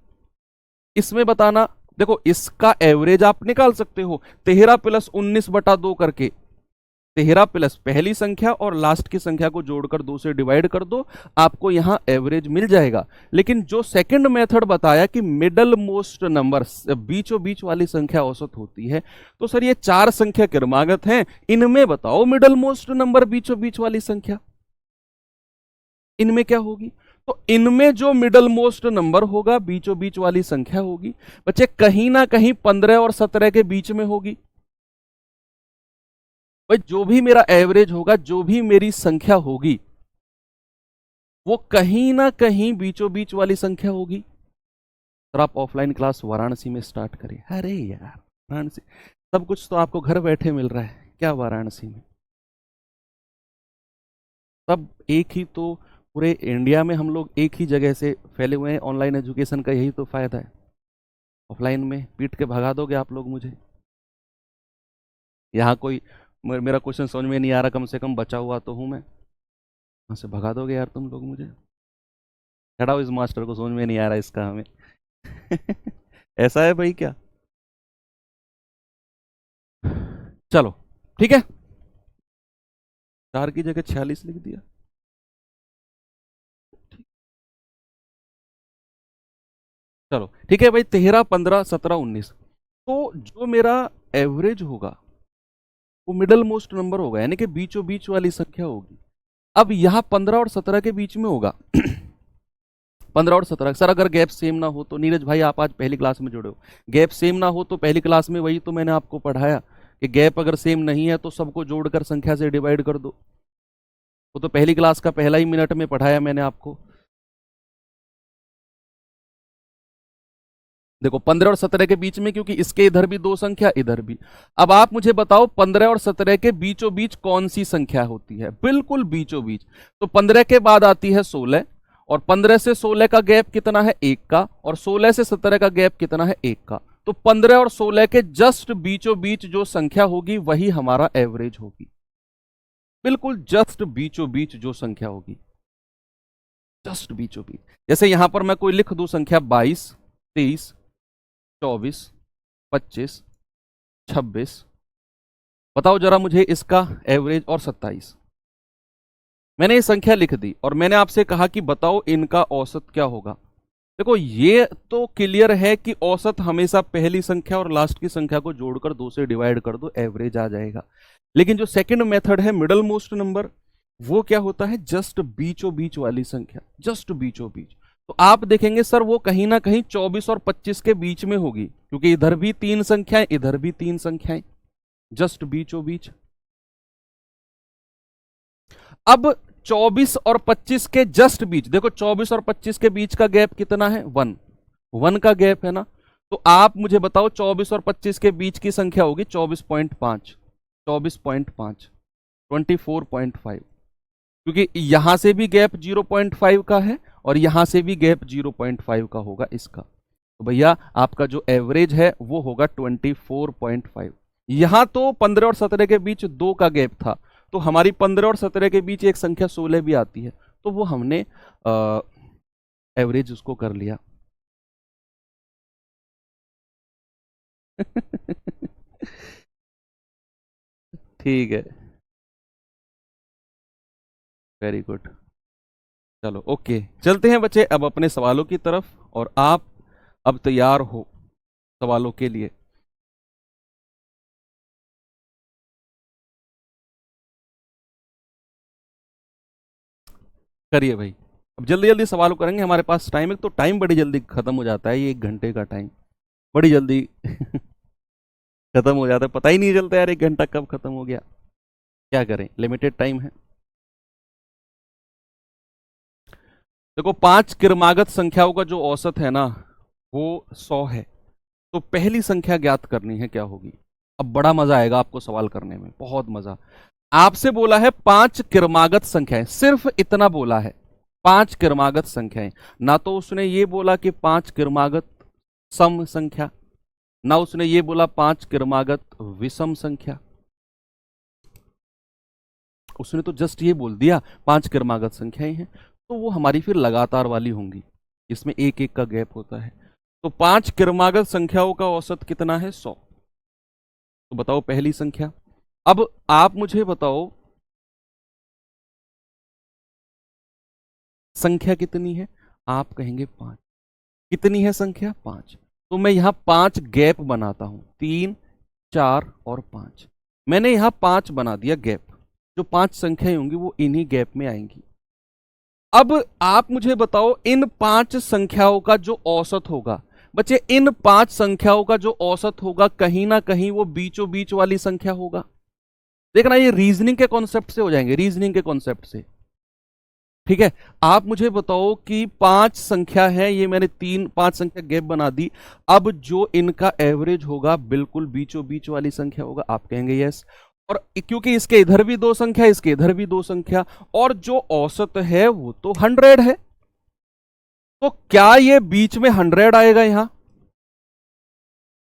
इसमें बताना। देखो इसका एवरेज आप निकाल सकते हो 13 प्लस 19 बटा 2 करके, 13 प्लस पहली संख्या और लास्ट की संख्या को जोड़कर 2 से डिवाइड कर दो, आपको यहां एवरेज मिल जाएगा। लेकिन जो सेकंड मेथड बताया कि मिडल मोस्ट नंबर, बीचों बीच वाली संख्या औसत होती है, तो सर ये 4 संख्या क्रमागत हैं, इनमें बताओ मिडल मोस्ट नंबर बीचों बीच वाली संख्या, इनमें क्या होगी। तो इनमें जो मिडल मोस्ट नंबर होगा बीचों बीच वाली संख्या होगी बच्चे, कहीं ना कहीं 15 और 17 के बीच में होगी। भाई जो भी मेरा एवरेज होगा, जो भी मेरी संख्या होगी, वो कहीं ना कहीं बीचों बीच वाली संख्या होगी। सर आप ऑफलाइन क्लास वाराणसी में स्टार्ट करिए। अरे यार वाराणसी, सब कुछ तो आपको घर बैठे मिल रहा है, क्या वाराणसी में सब एक ही, तो पूरे इंडिया में हम लोग एक ही जगह से फैले हुए हैं। ऑनलाइन एजुकेशन का यही तो फायदा है। ऑफलाइन में पीट के भगा दोगे आप लोग मुझे। यहाँ कोई मेरा क्वेश्चन समझ में नहीं आ रहा, कम से कम बचा हुआ तो हूं मैं, वहां से भगा दोगे यार तुम लोग मुझे। खड़ा इस मास्टर को समझ में नहीं आ रहा इसका हमें। ऐसा है भाई क्या। चलो ठीक है, 4 की जगह 46 लिख दिया। चलो ठीक है भाई, 13, 15, 17, 19, तो जो मेरा एवरेज होगा वो मिडल मोस्ट नंबर होगा, यानी कि बीचों बीच वाली संख्या होगी। अब यहां 15 और 17 के बीच में होगा। 15 और 17 सर अगर गैप सेम ना हो तो, नीरज भाई आप आज पहली क्लास में जुड़े हो, गैप सेम ना हो तो पहली क्लास में वही तो मैंने आपको पढ़ाया कि गैप अगर सेम नहीं है तो सबको जोड़कर संख्या से डिवाइड कर दो। वो तो पहली क्लास का पहला ही मिनट में पढ़ाया मैंने आपको। देखो 15 और 17 के बीच में, क्योंकि इसके इधर भी 2 संख्या, इधर भी। अब आप मुझे बताओ 15 और 17 के बीचों बीच कौन सी संख्या होती है, बिल्कुल बीचों बीच। तो 15 के बाद आती है 16, और 15 से 16 का गैप कितना है, 1 का, और 16 से 17 का गैप कितना है, 1 का। तो 15 और 16 के जस्ट बीचों बीच जो संख्या होगी वही हमारा एवरेज होगी, बिल्कुल जस्ट बीचों बीच जो संख्या होगी, जस्ट बीचों बीच। जैसे यहां पर मैं कोई लिख दूं संख्या 22, 23, 24, 25, 26, बताओ जरा मुझे इसका एवरेज, और 27। मैंने ये संख्या लिख दी और मैंने आपसे कहा कि बताओ इनका औसत क्या होगा। देखो ये तो क्लियर है कि औसत हमेशा पहली संख्या और लास्ट की संख्या को जोड़कर 2 से डिवाइड कर दो, एवरेज आ जाएगा। लेकिन जो सेकंड मेथड है मिडल मोस्ट नंबर, वो क्या होता है, जस्ट बीचों बीच वाली संख्या, जस्ट बीचों बीच। तो आप देखेंगे सर वो कहीं ना कहीं 24 और 25 के बीच में होगी, क्योंकि इधर भी 3 संख्याएं, इधर भी 3 संख्याएं, जस्ट बीचों बीच। अब 24 और 25 के जस्ट बीच, देखो 24 और 25 के बीच का गैप कितना है, 1, 1 का गैप है ना। तो आप मुझे बताओ 24 और 25 के बीच की संख्या होगी 24.5, 24.5, 24.5, क्योंकि यहां से भी गैप 0.5 का है और यहां से भी गैप 0.5 का होगा इसका। तो भैया आपका जो एवरेज है वो होगा 24.5। यहां तो 15 और 17 के बीच 2 का गैप था, तो हमारी 15 और 17 के बीच एक संख्या 16 भी आती है, तो वो हमने एवरेज उसको कर लिया। ठीक है, वेरी गुड। चलो ओके, चलते हैं बच्चे अब अपने सवालों की तरफ, और आप अब तैयार हो सवालों के लिए। करिए भाई, अब जल्दी जल्दी सवाल करेंगे, हमारे पास टाइम है, तो टाइम बड़ी जल्दी खत्म हो जाता है, ये 1 घंटे का टाइम बड़ी जल्दी खत्म हो जाता है, पता ही नहीं चलता यार 1 घंटा कब खत्म हो गया। क्या करें, लिमिटेड टाइम है। देखो 5 क्रमागत संख्याओं का जो औसत है ना वो 100 है। तो पहली संख्या ज्ञात करनी है, क्या होगी। अब बड़ा मजा आएगा आपको सवाल करने में, बहुत मजा। आपसे बोला है 5 क्रमागत संख्याएं, सिर्फ इतना बोला है, 5 क्रमागत संख्याएं। ना तो उसने ये बोला कि 5 क्रमागत सम संख्या, ना उसने ये बोला 5 क्रमागत विषम संख्या, उसने तो जस्ट ये बोल दिया 5 क्रमागत संख्याएं हैं, तो वो हमारी फिर लगातार वाली होंगी, इसमें एक एक का गैप होता है। तो 5 क्रमागत संख्याओं का औसत कितना है? 100। तो बताओ पहली संख्या। अब आप मुझे बताओ संख्या कितनी है? आप कहेंगे 5। कितनी है संख्या? 5। तो मैं यहां 5 गैप बनाता हूं, 3, 4 और 5। मैंने यहां 5 बना दिया गैप। जो 5 संख्याएं होंगी वो इन्हीं गैप में आएंगी। अब आप मुझे बताओ इन 5 संख्याओं का जो औसत होगा, बच्चे इन 5 संख्याओं का जो औसत होगा कहीं ना कहीं वो बीचों बीच वाली संख्या होगा। देखना ये रीजनिंग के कॉन्सेप्ट से हो जाएंगे, रीजनिंग के कॉन्सेप्ट से। ठीक है, आप मुझे बताओ कि 5 संख्या है, ये मैंने 5 संख्या गैप बना दी। अब जो इनका एवरेज होगा बिल्कुल बीचों बीच वाली संख्या होगा। आप कहेंगे यस। और क्योंकि इसके इधर भी 2 संख्या, इसके इधर भी 2 संख्या, और जो औसत है वो तो 100 है, तो क्या ये बीच में 100 आएगा? यहां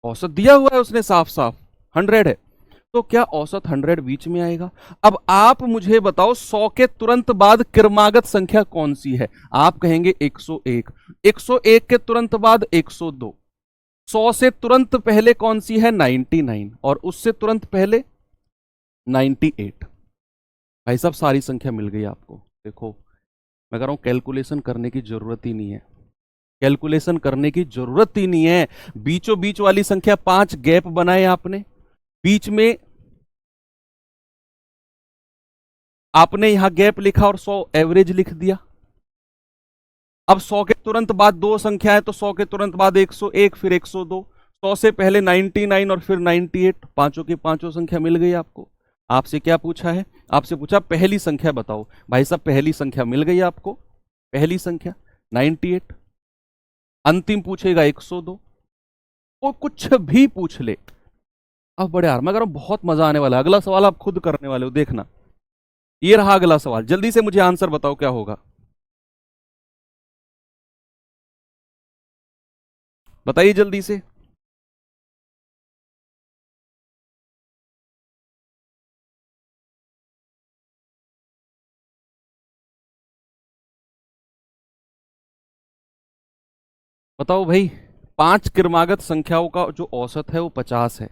औसत दिया हुआ है उसने साफ साफ 100 है, तो क्या औसत 100 बीच में आएगा? अब आप मुझे बताओ 100 के तुरंत बाद क्रमागत संख्या कौन सी है? आप कहेंगे 101। 101 के तुरंत बाद 102। 100 से तुरंत पहले कौन सी है? 99। और उससे तुरंत पहले 98। भाई साहब सारी संख्या मिल गई आपको। देखो मैं कह रहा हूं कैलकुलेशन करने की जरूरत ही नहीं है, कैलकुलेशन करने की जरूरत ही नहीं है। बीचों बीच वाली संख्या 5 गैप बनाए आपने, बीच में आपने यहां गैप लिखा और 100 एवरेज लिख दिया। अब 100 के तुरंत बाद 2 संख्या है, तो 100 के तुरंत बाद 101, फिर 102। 100 से पहले 99 और फिर 98। पांचों की पांचों संख्या मिल गई आपको। आपसे क्या पूछा है? आपसे पूछा पहली संख्या बताओ। भाई साहब पहली संख्या मिल गई आपको, पहली संख्या 98। अंतिम पूछेगा 102। वो कुछ भी पूछ ले। अब बड़े यार मैं कह रहा हूं बहुत मजा आने वाला है। अगला सवाल आप खुद करने वाले हो, देखना। ये रहा अगला सवाल, जल्दी से मुझे आंसर बताओ क्या होगा। बताइए जल्दी से। बताओ भाई, 5 क्रमागत संख्याओं का जो औसत है वो 50 है।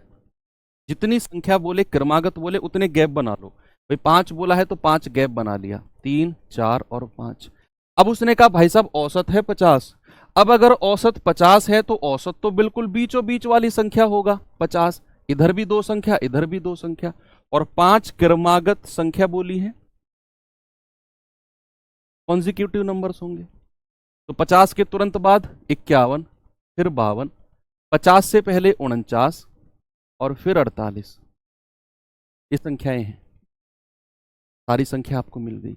जितनी संख्या बोले क्रमागत बोले उतने गैप बना लो। भाई 5 बोला है तो 5 गैप बना लिया, 3, 4 और 5। अब उसने कहा भाई साहब औसत है 50। अब अगर औसत 50 है तो औसत तो बिल्कुल बीचों बीच वाली संख्या होगा 50। इधर भी 2 संख्या, इधर भी 2 संख्या, और 5 क्रमागत संख्या बोली है, कॉन्जिक्यूटिव नंबर्स होंगे। तो 50 के तुरंत बाद 51, फिर 52, 50 से पहले 49 और फिर 48। ये संख्याएं हैं, सारी संख्या आपको मिल गई।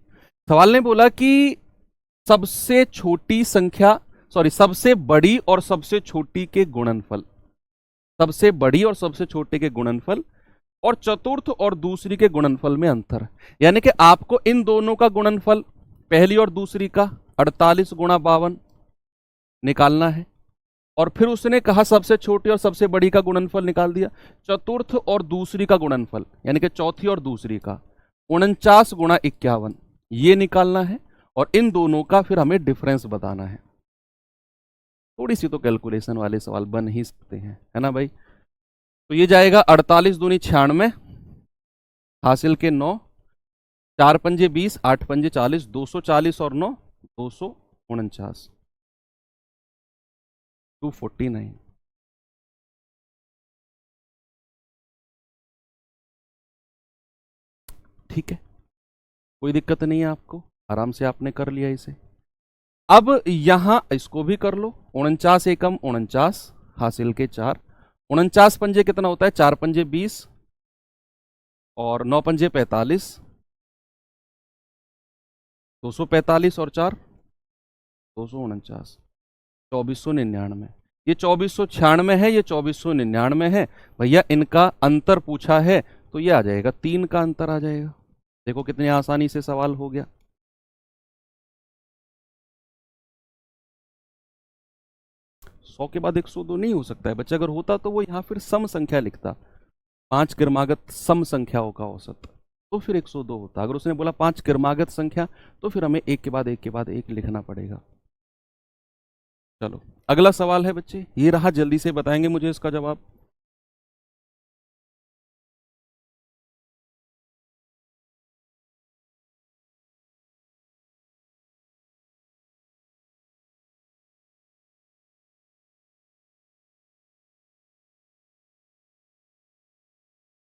सवाल ने बोला कि सबसे छोटी संख्या, सॉरी सबसे बड़ी और सबसे छोटी के गुणनफल, सबसे बड़ी और सबसे छोटे के गुणनफल और चतुर्थ और दूसरी के गुणनफल में अंतर। यानी कि आपको इन दोनों का गुणनफल, पहली और दूसरी का 48 गुणा 52 निकालना है। और फिर उसने कहा सबसे छोटी और सबसे बड़ी का गुणनफल निकाल दिया। चतुर्थ और दूसरी का गुणनफल यानी कि चौथी और दूसरी का 49 गुणा 51 ये निकालना है। और इन दोनों का फिर हमें डिफरेंस बताना है। थोड़ी सी तो कैलकुलेशन वाले सवाल बन ही सकते हैं, है ना भाई। तो ये जाएगा 48 दूनी 96, हासिल के 9, 4 पंजे 20, 8 पंजे 40, 240 और 9 249, 249। ठीक है, कोई दिक्कत नहीं है आपको, आराम से आपने कर लिया इसे। अब यहां इसको भी कर लो। 49 एकम 49, हासिल के 4। 49 पंजे कितना होता है? 4 पंजे 20 और 9 पंजे 45, 245 और 4 249, 2499। ये 2496 है, ये 2499 है। भैया इनका अंतर पूछा है तो ये आ जाएगा, 3 का अंतर आ जाएगा। देखो कितनी आसानी से सवाल हो गया। 100 के बाद 102 नहीं हो सकता है बच्चा। अगर होता तो वो यहाँ फिर सम संख्या लिखता, 5 क्रमागत सम संख्याओं का औसत, तो फिर 102 होता। अगर उसने बोला 5 क्रमागत संख्या, तो फिर हमें एक के बाद एक के बाद एक लिखना पड़ेगा। चलो अगला सवाल है बच्चे, ये रहा, जल्दी से बताएंगे मुझे इसका जवाब।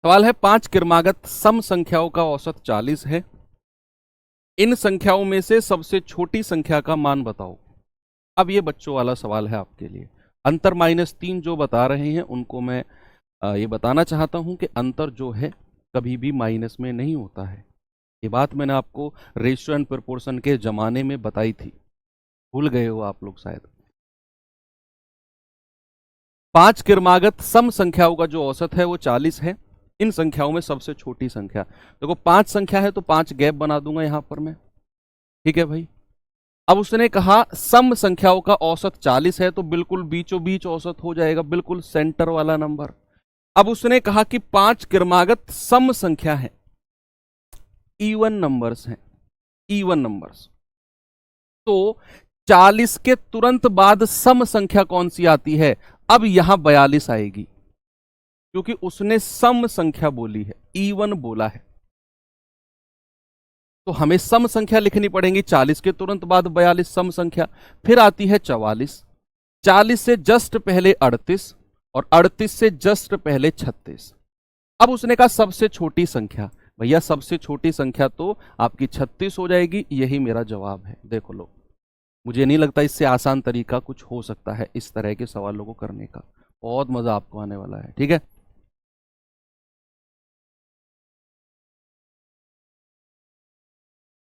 सवाल है 5 क्रमागत सम संख्याओं का औसत 40 है, इन संख्याओं में से सबसे छोटी संख्या का मान बताओ। अब ये बच्चों वाला सवाल है आपके लिए। अंतर -3 जो बता रहे हैं उनको मैं ये बताना चाहता हूं कि अंतर जो है कभी भी माइनस में नहीं होता है। ये बात मैंने आपको रेशियो एंड प्रोपोर्शन के जमाने में बताई थी, भूल गए हो आप लोग शायद। 5 क्रमागत सम संख्याओं का जो औसत है वो 40 है, इन संख्याओं में सबसे छोटी संख्या, देखो 5 संख्या है तो 5 गैप बना दूंगा यहां पर मैं, ठीक है भाई। अब उसने कहा सम संख्याओं का औसत 40 है, तो बिल्कुल बीचों बीच औसत हो जाएगा, बिल्कुल सेंटर वाला नंबर। अब उसने कहा कि 5 क्रमागत सम संख्या है, इवन नंबर्स हैं, इवन नंबर्स, तो 40 के तुरंत बाद सम संख्या कौन सी आती है? अब यहां 42 आएगी, क्योंकि उसने सम संख्या बोली है, इवन बोला है, तो हमें सम संख्या लिखनी पड़ेगी। 40 के तुरंत बाद 42 सम संख्या, फिर आती है 44, 40 से जस्ट पहले 38 और 38 से जस्ट पहले 36। अब उसने कहा सबसे छोटी संख्या, भैया सबसे छोटी संख्या तो आपकी 36 हो जाएगी, यही मेरा जवाब है। देखो लो, मुझे नहीं लगता इससे आसान तरीका कुछ हो सकता है इस तरह के सवालों को करने का, बहुत मजा आपको आने वाला है, ठीक है।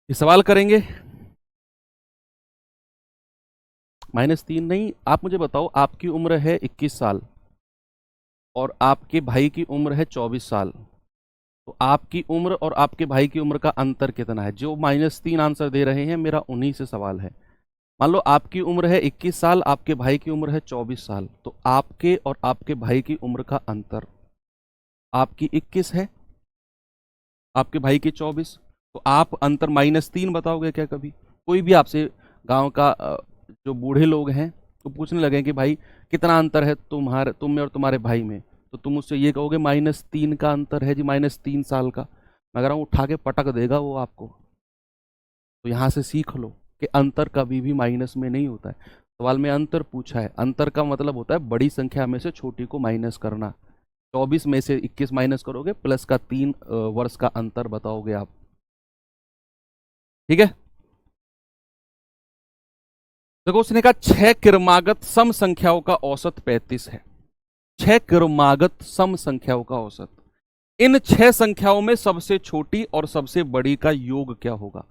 ये सवाल करेंगे। -3 नहीं, आप मुझे बताओ, आपकी उम्र है 21 साल और आपके भाई की उम्र है 24 साल, तो आपकी उम्र और आपके भाई की उम्र का अंतर कितना है? जो -3 आंसर दे रहे हैं, मेरा उन्हीं से सवाल है। मान लो आपकी उम्र है 21 साल, आपके भाई की उम्र है 24 साल, तो आपके और आपके भाई की उम्र का अंतर, आपकी 21 है, आपके भाई की 24, तो आप अंतर -3 बताओगे क्या कभी? कोई भी आपसे गांव का जो बूढ़े लोग हैं तो पूछने लगे कि भाई कितना अंतर है तुम में और तुम्हारे भाई में, तो तुम उससे ये कहोगे -3 का अंतर है जी, -3 साल का। मैं कह रहा हूँ उठा के पटक देगा वो आपको। तो यहाँ से सीख लो कि अंतर कभी भी माइनस में नहीं होता है। सवाल में अंतर पूछा है, अंतर का मतलब होता है बड़ी संख्या में से छोटी को माइनस करना। 24 में से 21 माइनस करोगे, प्लस का 3 वर्ष का अंतर बताओगे आप, ठीक है। देखो उसने कहा 6 क्रमागत सम संख्याओं का औसत 35 है, 6 क्रमागत सम संख्याओं का औसत, इन 6 संख्याओं में सबसे छोटी और सबसे बड़ी का योग क्या होगा?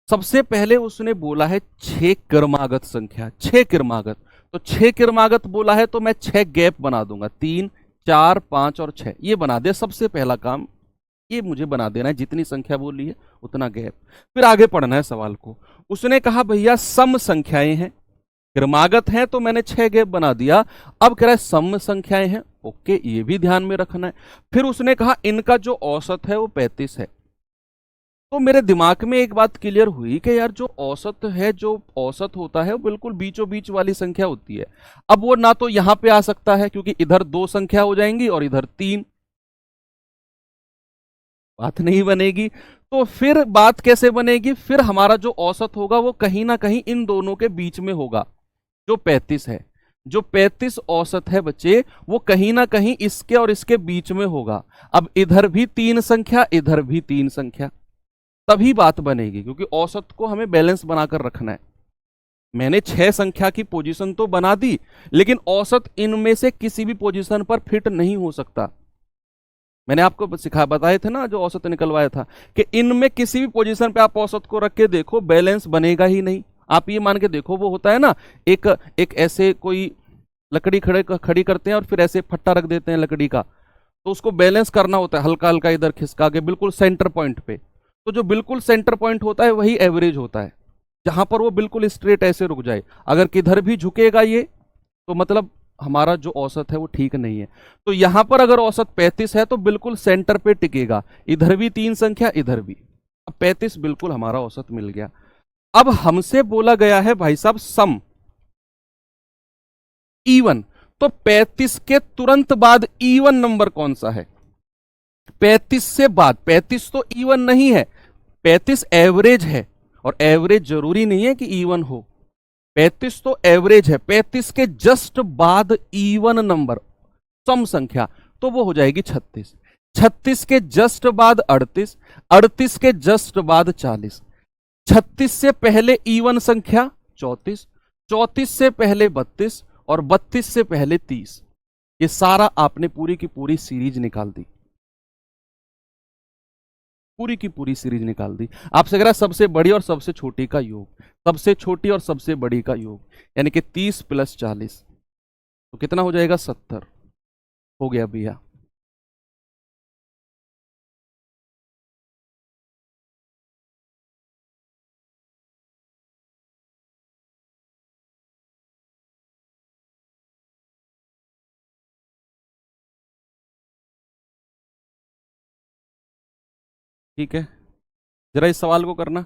सबसे पहले उसने बोला है 6 क्रमागत संख्या, 6 क्रमागत, तो 6 क्रमागत बोला है तो मैं 6 गैप बना दूंगा, 3 4 5 और 6, ये बना दे। सबसे पहला काम ये मुझे बना देना है, जितनी संख्या बोली है उतना गैप। फिर आगे पढ़ना है सवाल को। उसने कहा भैया सम संख्याएं हैं, क्रमागत हैं तो मैंने 6 गैप बना दिया। अब कह रहा है सम संख्याएं हैं, ओके, ये भी ध्यान में रखना है। फिर उसने कहा इनका जो औसत है वो 35 है। तो मेरे दिमाग में एक बात क्लियर हुई कि यार जो औसत है, जो औसत होता है वो बिल्कुल बीचों बीच वाली संख्या होती है। अब वो ना तो यहां पे आ सकता है क्योंकि इधर 2 संख्या हो जाएंगी और इधर 3, बात नहीं बनेगी। तो फिर बात कैसे बनेगी? फिर हमारा जो औसत होगा वो कहीं ना कहीं इन दोनों के बीच में होगा, जो 35 है। जो 35 औसत है बच्चे, वो कहीं ना कहीं इसके और इसके बीच में होगा। अब इधर भी 3 संख्या, इधर भी 3 संख्या, तभी बात बनेगी, क्योंकि औसत को हमें बैलेंस बनाकर रखना है। मैंने 6 संख्या की पोजीशन तो बना दी, लेकिन औसत इनमें से किसी भी पोजीशन पर फिट नहीं हो सकता। मैंने आपको बताए थे ना, जो औसत निकलवाया था, कि इनमें किसी भी पोजीशन पे आप औसत को रख के देखो, बैलेंस बनेगा ही नहीं। आप ये मान के देखो, वो होता है ना, एक ऐसे कोई लकड़ी खड़ी करते हैं और फिर ऐसे फट्टा रख देते हैं लकड़ी का, तो उसको बैलेंस करना होता है, हल्का हल्का इधर खिसका के बिल्कुल सेंटर पॉइंट पे। तो जो बिल्कुल सेंटर पॉइंट होता है वही एवरेज होता है, जहां पर वो बिल्कुल स्ट्रेट ऐसे रुक जाए। अगर किधर भी झुकेगा ये तो मतलब हमारा जो औसत है वो ठीक नहीं है। तो यहां पर अगर औसत 35 है तो बिल्कुल सेंटर पे टिकेगा, इधर भी 3 संख्या, इधर भी। अब 35 बिल्कुल हमारा औसत मिल गया। अब हमसे बोला गया है भाई साहब सम इवन, तो 35 के तुरंत बाद इवन नंबर कौन सा है? 35 से बाद, 35 तो इवन नहीं है, 35 एवरेज है, और एवरेज जरूरी नहीं है कि इवन हो। 35 तो एवरेज है, 35 के जस्ट बाद इवन नंबर सम संख्या, तो वो हो जाएगी 36। 36 के जस्ट बाद 38, 38 के जस्ट बाद 40, 36 से पहले इवन संख्या 34, 34 से पहले 32, और 32 से पहले 30। ये सारा आपने पूरी की पूरी सीरीज निकाल दी, पूरी की पूरी सीरीज निकाल दी। आपसे कह रहा सबसे बड़ी और सबसे छोटी का योग, सबसे छोटी और सबसे बड़ी का योग, यानी कि 30 प्लस 40, तो कितना हो जाएगा? 70। हो गया भैया। ठीक है, जरा इस सवाल को करना।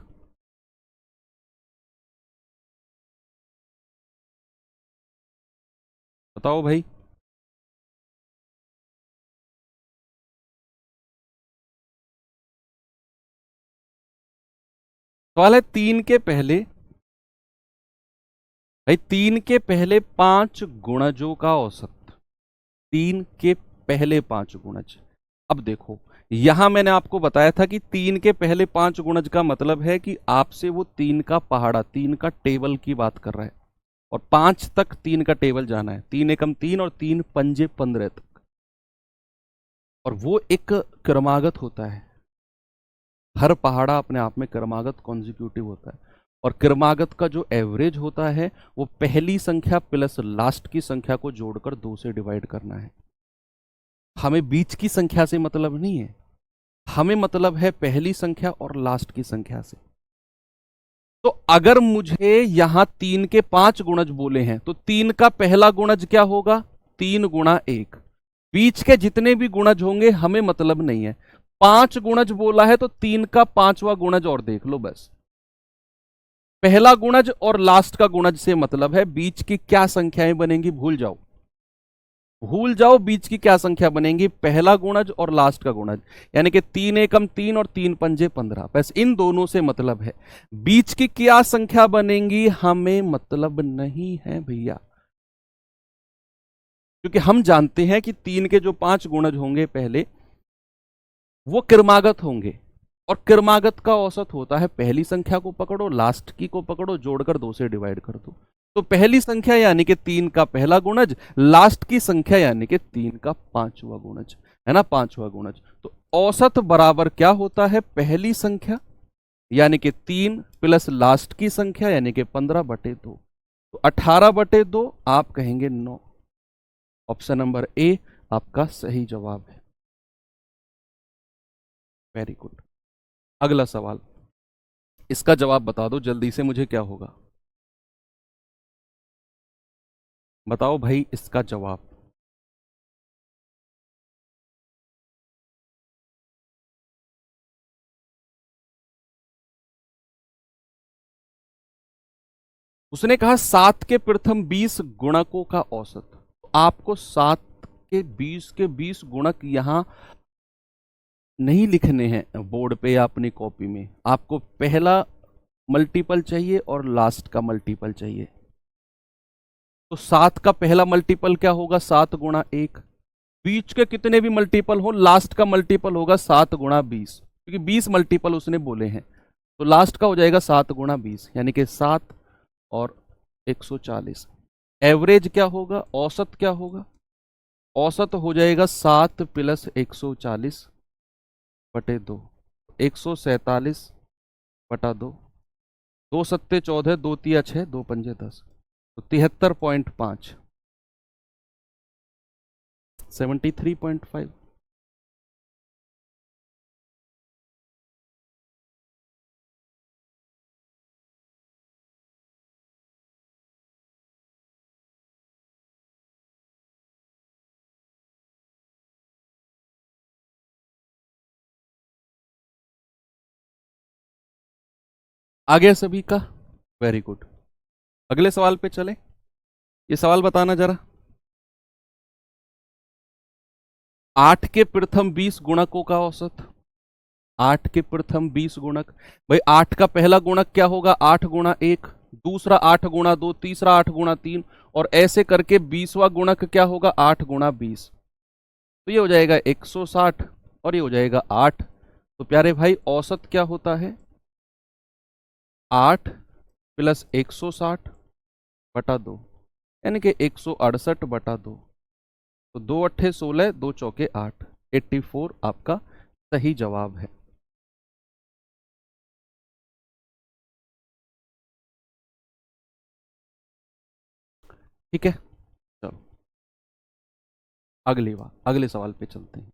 बताओ भाई। सवाल है 3 के पहले, भाई 3 के पहले 5 गुणजों का औसत। 3 के पहले 5 गुणज। अब देखो, यहां मैंने आपको बताया था कि 3 के पहले 5 गुणज का मतलब है कि आपसे वो 3 का पहाड़ा, 3 का टेबल की बात कर रहा है, और 5 तक 3 का टेबल जाना है। 3 एकम 3 और 3 पंजे 15 तक, और वो एक क्रमागत होता है। हर पहाड़ा अपने आप में क्रमागत कॉन्जिक्यूटिव होता है, और क्रमागत का जो एवरेज होता है वो पहली संख्या प्लस लास्ट की संख्या को जोड़कर 2 से डिवाइड करना है। हमें बीच की संख्या से मतलब नहीं है, हमें मतलब है पहली संख्या और लास्ट की संख्या से। तो अगर मुझे यहां 3 के 5 गुणज बोले हैं, तो 3 का पहला गुणज क्या होगा? 3 गुणा 1। बीच के जितने भी गुणज होंगे हमें मतलब नहीं है। 5 गुणज बोला है तो 3 का 5वां गुणज और देख लो बस। पहला गुणज और लास्ट का गुणज से मतलब है, बीच की क्या संख्याएं बनेंगी भूल जाओ। भूल जाओ बीच की क्या संख्या बनेंगी, पहला गुणज और लास्ट का गुणज। यानी कि 3 एकम 3 और 3 पंजे 15, बस इन दोनों से मतलब है। बीच की क्या संख्या बनेंगी हमें मतलब नहीं है भैया, क्योंकि हम जानते हैं कि 3 के जो 5 गुणज होंगे पहले, वो क्रमागत होंगे, और क्रमागत का औसत होता है पहली संख्या को पकड़ो, लास्ट की को पकड़ो, जोड़कर 2 से डिवाइड कर दो। तो पहली संख्या यानी कि 3 का पहला गुणज, लास्ट की संख्या यानी कि 3 का 5वां गुणज, है ना, 5वां गुणज। तो औसत बराबर क्या होता है? पहली संख्या यानी कि 3 प्लस लास्ट की संख्या यानी कि 15/2। तो 18/2 आप कहेंगे 9। ऑप्शन नंबर ए आपका सही जवाब है। Very good. अगला सवाल, इसका जवाब बता दो जल्दी से मुझे, क्या होगा? बताओ भाई इसका जवाब। उसने कहा 7 के प्रथम 20 गुणकों का औसत। तो आपको 7 के 20 गुणक यहां नहीं लिखने हैं बोर्ड पे या अपनी कॉपी में, आपको पहला मल्टीपल चाहिए और लास्ट का मल्टीपल चाहिए। तो 7 का पहला मल्टीपल क्या होगा? 7 गुणा 1। बीच के कितने भी मल्टीपल हो, लास्ट का मल्टीपल होगा 7 गुणा 20, क्योंकि 20 मल्टीपल उसने बोले हैं। तो लास्ट का हो जाएगा 7 गुणा 20, यानी कि 7 और 140। एवरेज क्या होगा? औसत क्या होगा? औसत हो जाएगा 7 प्लस 140/2, 147/2। 2 सत्ते 14, 2 तिया 6, 2 पंजे 10, तो 73.5, 73.5। आ गया सभी का? Very good. अगले सवाल पे चले। ये सवाल बताना जरा। 8 के प्रथम 20 गुणकों का औसत। 8 के प्रथम 20 गुणक। भाई 8 का पहला गुणक क्या होगा? 8 गुणा 1, दूसरा 8 गुणा 2, तीसरा 8 गुणा 3, और ऐसे करके 20वां गुणक क्या होगा? 8 गुणा 20। तो ये हो जाएगा 160 और ये हो जाएगा 8। तो प्यारे भाई औसत क्या होता है? 8 प्लस 160 बटा 2, यानी कि 168 बटा 2। तो 2 अट्ठे 16, 2 चौके 8, 84 आपका सही जवाब है। ठीक है, चलो अगले सवाल पे चलते हैं।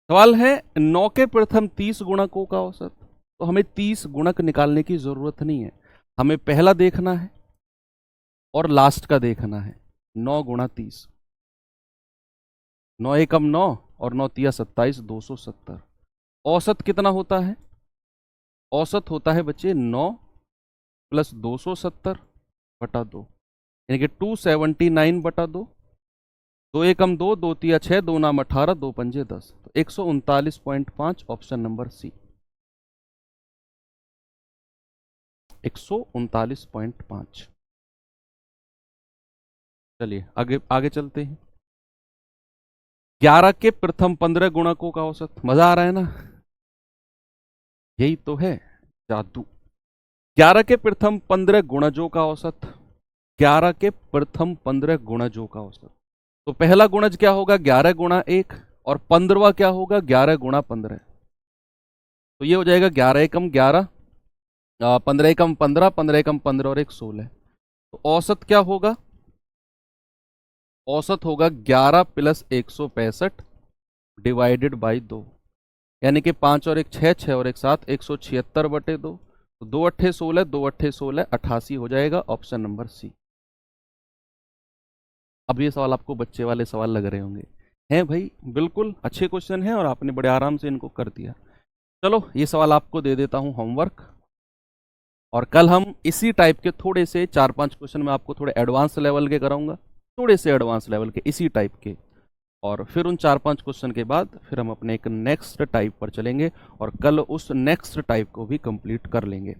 सवाल है 9 के प्रथम 30 गुणकों का औसत। तो हमें 30 गुणक निकालने की जरूरत नहीं है, हमें पहला देखना है और लास्ट का देखना है। 9 गुणा 30, 9 एकम 9 और 9 तिया 27, 270। औसत कितना होता है? औसत होता है बच्चे 9 प्लस 270 बटा 2, यानी कि 279 बटा 2। 2 एकम 2, 2 तिया 6, 2 नाम 18, 2 पंजे 10। तो 139.5 ऑप्शन नंबर सी। 139.5। चलिए आगे आगे चलते हैं। 11 के प्रथम 15 गुणकों का औसत। मजा आ रहा है ना? यही तो है जादू। 11 के प्रथम 15 गुणजों का औसत। 11 के प्रथम 15 गुणजों का औसत। तो पहला गुणज क्या होगा? 11 गुणा 1, और 15वां क्या होगा? 11 गुणा 15। तो ये हो जाएगा 11 एकम 11, 15 एकम 15, 15 एकम 15 और 1 16। तो औसत क्या होगा? औसत होगा 11 प्लस 165 डिवाइडेड बाई 2, यानी कि 5 और 1 6, 6 और 1 7, 176 बटे 2। तो 2 अट्ठे 16, 2 अट्ठे 16, 88 हो जाएगा ऑप्शन नंबर सी। अब ये सवाल आपको बच्चे वाले सवाल लग रहे होंगे। हैं भाई, बिल्कुल अच्छे क्वेश्चन हैं और आपने बड़े आराम से इनको कर दिया। चलो ये सवाल आपको दे देता हूं होमवर्क, और कल हम इसी टाइप के थोड़े से 4-5 क्वेश्चन में आपको थोड़े एडवांस लेवल के कराऊंगा, थोड़े से एडवांस लेवल के इसी टाइप के। और फिर उन 4-5 क्वेश्चन के बाद फिर हम अपने एक नेक्स्ट टाइप पर चलेंगे और कल उस नेक्स्ट टाइप को भी कंप्लीट कर लेंगे।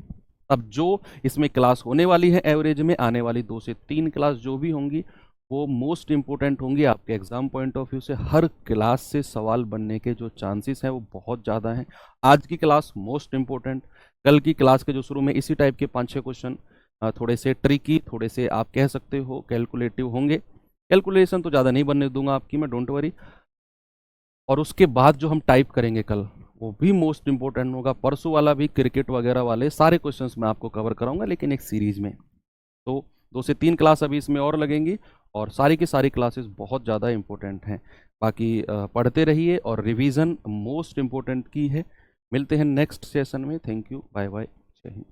अब जो इसमें क्लास होने वाली है एवरेज में, आने वाली 2 से 3 क्लास जो भी होंगी वो मोस्ट इंपॉर्टेंट होंगी आपके एग्जाम पॉइंट ऑफ व्यू से। हर क्लास से सवाल बनने के जो चांसेस हैं वो बहुत ज़्यादा हैं। आज की क्लास मोस्ट इंपॉर्टेंट, कल की क्लास के जो शुरू में इसी टाइप के 5-6 क्वेश्चन थोड़े से ट्रिकी, थोड़े से आप कह सकते हो कैलकुलेटिव होंगे। कैलकुलेशन तो ज़्यादा नहीं बनने दूंगा आपकी मैं, डोंट वरी। और उसके बाद जो हम टाइप करेंगे कल वो भी मोस्ट इंपॉर्टेंट होगा। परसों वाला भी क्रिकेट वगैरह वाले सारे क्वेश्चंस मैं आपको कवर कराऊंगा, लेकिन एक सीरीज में। तो 2 से 3 क्लास अभी इसमें और लगेंगी, और सारी की सारी क्लासेस बहुत ज़्यादा इंपॉर्टेंट हैं। बाकी पढ़ते रहिए और रिवीजन मोस्ट इंपॉर्टेंट की है। मिलते हैं नेक्स्ट सेशन में। थैंक यू, बाय बाय, जय हिंद।